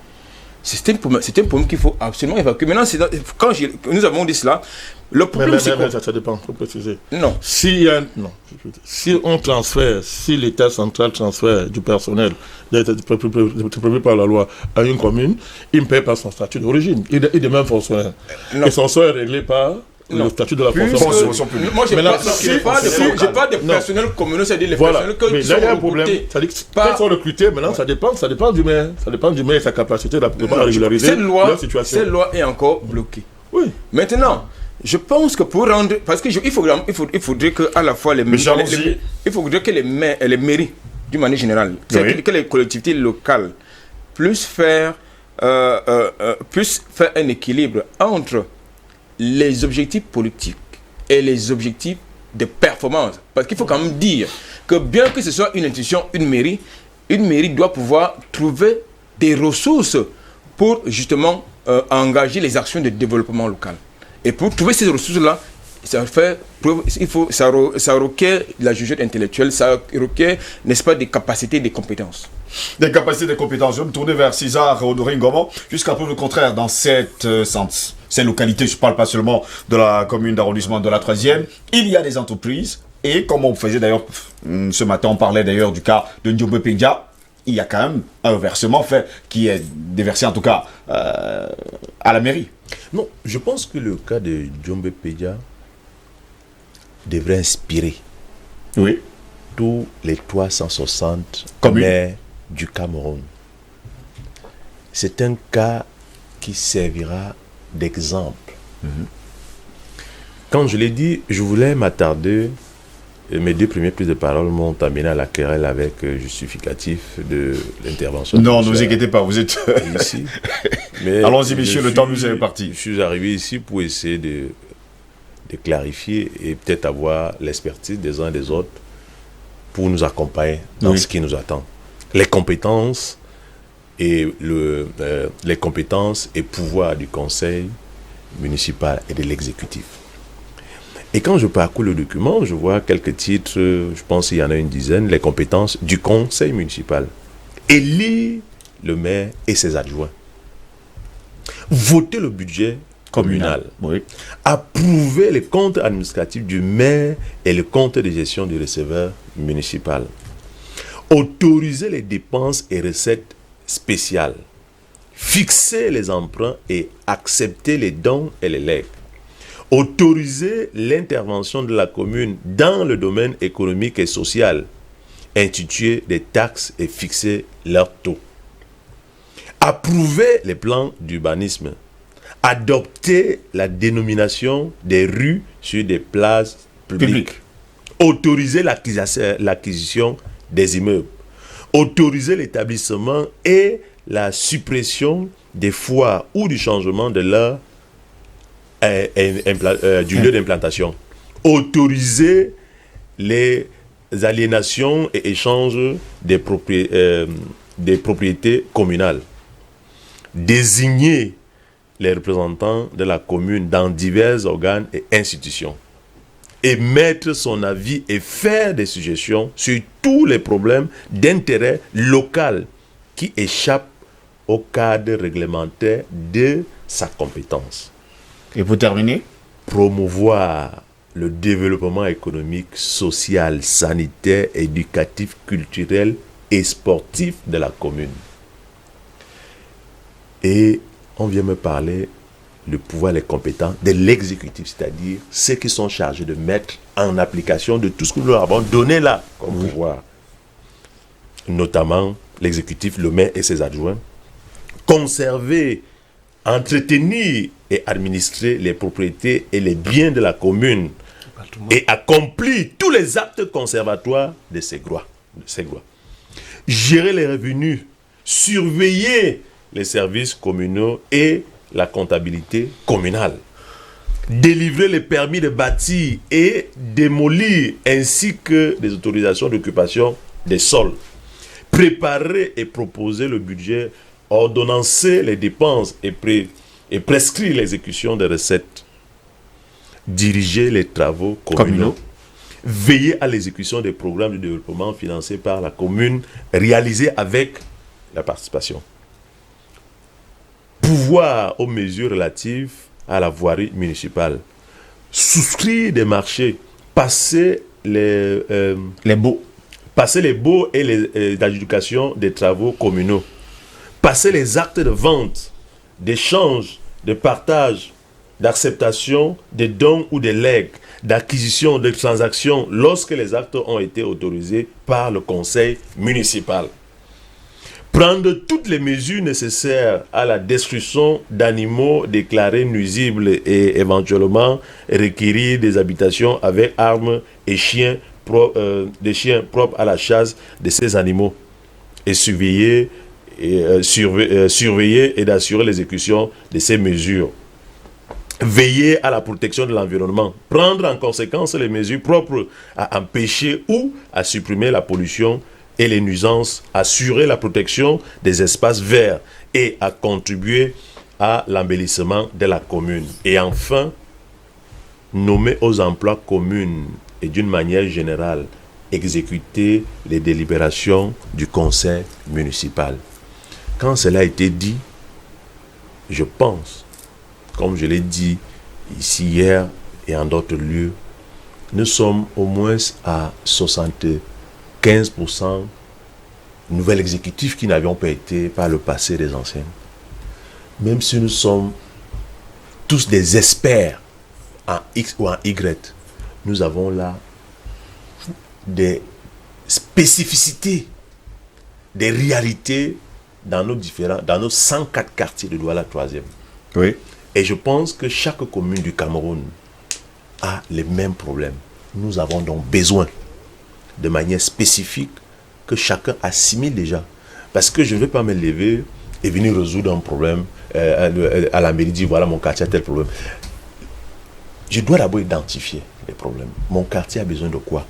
C'est un problème qu'il faut absolument évacuer. Maintenant, nous avons dit cela, le problème c'est quoi? Ça dépend, il faut préciser. Non. Si l'État central transfère du personnel prévu par la loi à une commune, il ne paie pas son statut d'origine. Il demeure fonctionnaire. Et son sort est réglé par le statut de la fonction publique. Moi, je n'ai pas de personnel communal, c'est-à-dire les personnels que sont recrutés. Quand ils sont recrutés, maintenant, ça dépend du maire. Ça dépend du maire et sa capacité à régulariser leur situation. Cette loi est encore bloquée. Oui. Maintenant, je pense que pour rendre... Parce qu'il faudrait que à la fois il faudrait que les mairies, d'une manière générale, que les collectivités locales puissent faire un équilibre entre les objectifs politiques et les objectifs de performance. Parce qu'il faut quand même dire que bien que ce soit une institution, une mairie doit pouvoir trouver des ressources pour justement engager les actions de développement local. Et pour trouver ces ressources-là, ça requiert la jugeote intellectuelle, ça requiert, n'est-ce pas, des capacités, des compétences. Des capacités, des compétences. Je vais me tourner vers César Honoré Ngoma. Jusqu'à peu le contraire, dans cette localité, je ne parle pas seulement de la commune d'arrondissement de la 3e, il y a des entreprises. Et comme on faisait d'ailleurs, ce matin, on parlait d'ailleurs du cas de Ndiobé Pédia, il y a quand même un versement fait, qui est déversé en tout cas à la mairie. Non, je pense que le cas de Ndiobé Pédia devrait inspirer tous les 360 maires du Cameroun. C'est un cas qui servira d'exemple. Quand je l'ai dit, je voulais m'attarder, mes deux premières prises de parole m'ont amené à la querelle avec justificatif de l'intervention. Non, ne vous inquiétez pas, vous êtes ici. Allons-y, monsieur, le temps nous est parti. Je suis arrivé ici pour essayer de clarifier et peut-être avoir l'expertise des uns et des autres pour nous accompagner dans ce qui nous attend. Les compétences et pouvoirs du conseil municipal et de l'exécutif. Et quand je parcours le document, je vois quelques titres, je pense qu'il y en a une dizaine, les compétences du conseil municipal. Élire le maire et ses adjoints. Voter le budget communal. Approuver les comptes administratifs du maire et le compte de gestion du receveur municipal. Autoriser les dépenses et recettes spéciales. Fixer les emprunts et accepter les dons et les legs. Autoriser l'intervention de la commune dans le domaine économique et social. Instituer des taxes et fixer leurs taux. Approuver les plans d'urbanisme. Adopter la dénomination des rues sur des places publiques. Autoriser l'acquisition des immeubles. Autoriser l'établissement et la suppression des foires ou du changement de leur du lieu d'implantation. Autoriser les aliénations et échanges des propriétés communales. Désigner les représentants de la commune dans divers organes et institutions. Émettre son avis et faire des suggestions sur tous les problèmes d'intérêt local qui échappent au cadre réglementaire de sa compétence. Et pour terminer, promouvoir le développement économique, social, sanitaire, éducatif, culturel et sportif de la commune. Et on vient me parler le pouvoir, les compétences de l'exécutif, c'est-à-dire ceux qui sont chargés de mettre en application de tout ce que nous leur avons donné là comme pouvoir. Notamment l'exécutif, le maire et ses adjoints. Conserver, entretenir et administrer les propriétés et les biens de la commune et accomplir tous les actes conservatoires de ces droits. Gérer les revenus, surveiller les services communaux et la comptabilité communale. Délivrer les permis de bâtir et démolir ainsi que des autorisations d'occupation des sols. Préparer et proposer le budget, ordonnancer les dépenses et prescrire l'exécution des recettes. Diriger les travaux communaux. Veiller à l'exécution des programmes de développement financés par la commune réalisés avec la participation. pouvoir aux mesures relatives à la voirie municipale, souscrire des marchés, passer les baux et l'adjudication des travaux communaux, passer les actes de vente, d'échange, de partage, d'acceptation, de dons ou de legs, d'acquisition, de transactions lorsque les actes ont été autorisés par le conseil municipal. Prendre toutes les mesures nécessaires à la destruction d'animaux déclarés nuisibles et éventuellement requérir des habitations avec armes et chiens, des chiens propres à la chasse de ces animaux et surveiller et d'assurer l'exécution de ces mesures. Veiller à la protection de l'environnement, prendre en conséquence les mesures propres à empêcher ou à supprimer la pollution et les nuisances, assurer la protection des espaces verts et à contribuer à l'embellissement de la commune. Et enfin, nommer aux emplois communs et d'une manière générale, exécuter les délibérations du conseil municipal. Quand cela a été dit, je pense, comme je l'ai dit ici hier et en d'autres lieux, nous sommes au moins à 75% nouvel exécutif qui n'avions pas été par le passé des anciens. Même si nous sommes tous des experts en X ou en Y, nous avons là des spécificités, des réalités dans nos 104 quartiers de Douala 3e. Oui. Et je pense que chaque commune du Cameroun a les mêmes problèmes. Nous avons donc besoin, de manière spécifique, que chacun assimile déjà. Parce que je ne vais pas me lever et venir résoudre un problème à la mairie, dire voilà mon quartier a tel problème. Je dois d'abord identifier les problèmes. Mon quartier a besoin de quoi?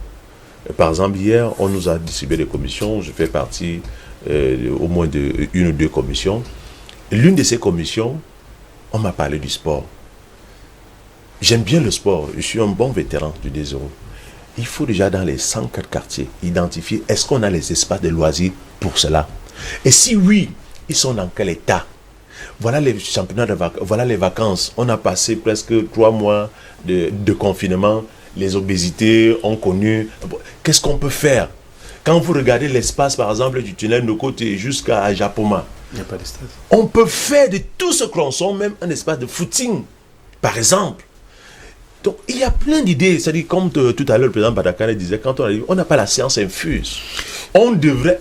Par exemple, hier, on nous a distribué des commissions. Je fais partie au moins de une ou deux commissions. L'une de ces commissions, on m'a parlé du sport. J'aime bien le sport. Je suis un bon vétéran du D0. Il faut déjà dans les 104 quartiers identifier est-ce qu'on a les espaces de loisirs pour cela. Et si oui, ils sont dans quel état? Voilà les championnats de vacances, voilà les vacances. On a passé presque 3 mois de confinement. Les obésités ont connu. Qu'est-ce qu'on peut faire? Quand vous regardez l'espace, par exemple, du tunnel de côté jusqu'à Japoma, Il n'y a pas de stade. on peut faire de tout ce que l'on sent, même un espace de footing, par exemple. Donc, il y a plein d'idées. C'est-à-dire, comme tout à l'heure, le président Badakane disait, quand on arrive, on n'a pas la science infuse. On devrait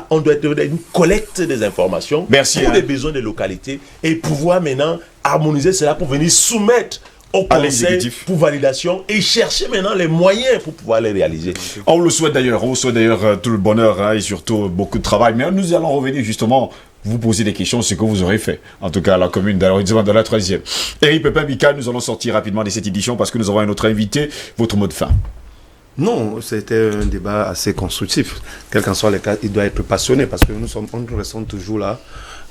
on doit être une collecte des informations pour les besoins des localités et pouvoir maintenant harmoniser cela pour venir soumettre au conseil pour validation et chercher maintenant les moyens pour pouvoir les réaliser. On le souhaite d'ailleurs, tout le bonheur et surtout beaucoup de travail. Mais nous allons revenir justement vous poser des questions, ce que vous aurez fait. En tout cas, à la commune d'arrondissement de la 3e. Eric Pépin Bika, nous allons sortir rapidement de cette édition parce que nous avons un autre invité. Votre mot de fin? Non, c'était un débat assez constructif. Quel qu'en soit le cas, il doit être passionné parce que nous restons toujours là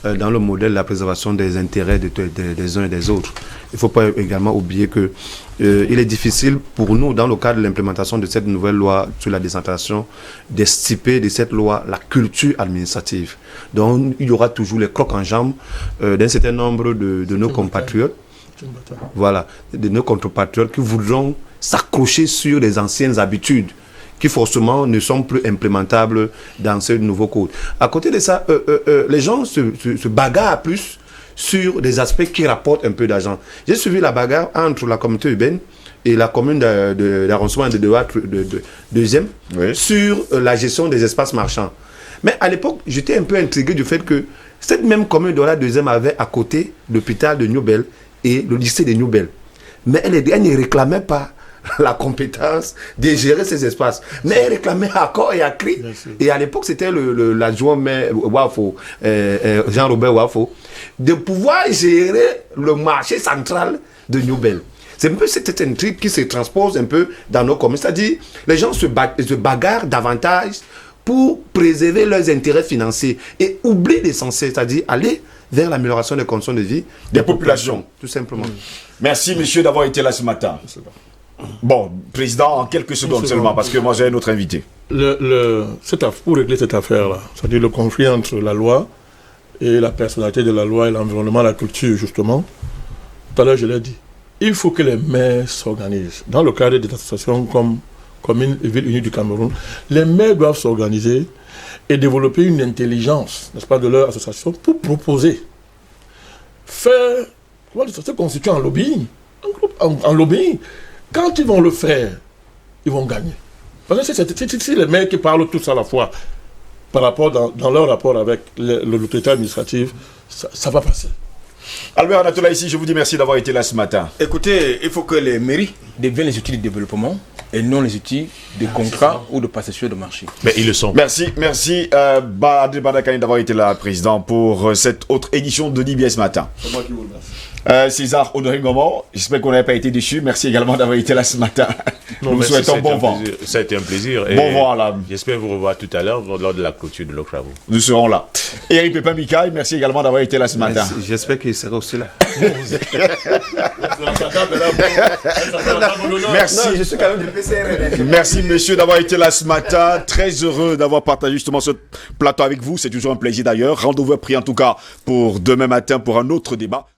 dans le modèle de la préservation des intérêts des uns et des autres. Il ne faut pas également oublier que il est difficile pour nous, dans le cadre de l'implémentation de cette nouvelle loi sur la décentralisation, d'estiper de cette loi la culture administrative. Donc, il y aura toujours les crocs en jambes d'un certain nombre de nos compatriotes, voilà, de nos compatriotes qui voudront s'accrocher sur les anciennes habitudes qui forcément ne sont plus implémentables dans ce nouveau code. À côté de ça, les gens se bagarrent plus sur des aspects qui rapportent un peu d'argent. J'ai suivi la bagarre entre la communauté urbaine et la commune d'arrondissement de Douala 2e sur la gestion des espaces marchands. Mais à l'époque, j'étais un peu intrigué du fait que cette même commune de Douala 2e avait à côté l'hôpital de New-Bel et le lycée de New-Bel. Mais elle ne réclamait pas la compétence de gérer ces espaces. Mais elle réclamait à corps et à cri. Et à l'époque, c'était l'adjoint maire Wafo, Jean-Robert Wafo, de pouvoir gérer le marché central de New-Bel. C'est un peu cette intrigue qui se transpose un peu dans nos communes. C'est-à-dire, les gens se bagarrent davantage pour préserver leurs intérêts financiers et oublient l'essentiel, c'est-à-dire aller vers l'amélioration des conditions de vie des populations, tout simplement. Merci, monsieur, d'avoir été là ce matin. Bon, président, en quelques secondes seulement, parce que moi j'ai un autre invité. Pour régler cette affaire-là, c'est-à-dire le conflit entre la loi et la personnalité de la loi et l'environnement, la culture, justement. Tout à l'heure, je l'ai dit. Il faut que les maires s'organisent. Dans le cadre des associations comme Commune et Ville Unie du Cameroun, les maires doivent s'organiser et développer une intelligence, n'est-ce pas, de leur association pour proposer. Faire, se constituer en lobbying. En lobbying. Quand ils vont le faire, ils vont gagner. Parce que c'est les maires qui parlent tous à la fois, par rapport dans leur rapport avec l'autorité administrative, ça va passer. Albert Anatola, ici, je vous dis merci d'avoir été là ce matin. Écoutez, il faut que les mairies deviennent les outils de développement et non les outils de contrat ou de passation de marché. Mais ils le sont. Merci Badri Badakani d'avoir été là, président, pour cette autre édition de DBS Matin. C'est moi qui vous remercie. César Honoré Gomo, j'espère qu'on n'avait pas été déçus. Merci également d'avoir été là ce matin. Non, nous vous souhaitons bon vent. Ça a été un plaisir. Bon vent là. J'espère vous revoir tout à l'heure lors de la clôture de nos travaux. Nous serons là. Et Eric Pépin Mikaï, merci également d'avoir été là ce matin. J'espère qu'il sera aussi là. Merci. Non, je suis quand même du PCR. Merci monsieur d'avoir été là ce matin. Très heureux d'avoir partagé justement ce plateau avec vous. C'est toujours un plaisir d'ailleurs. Rendez-vous pris en tout cas pour demain matin pour un autre débat.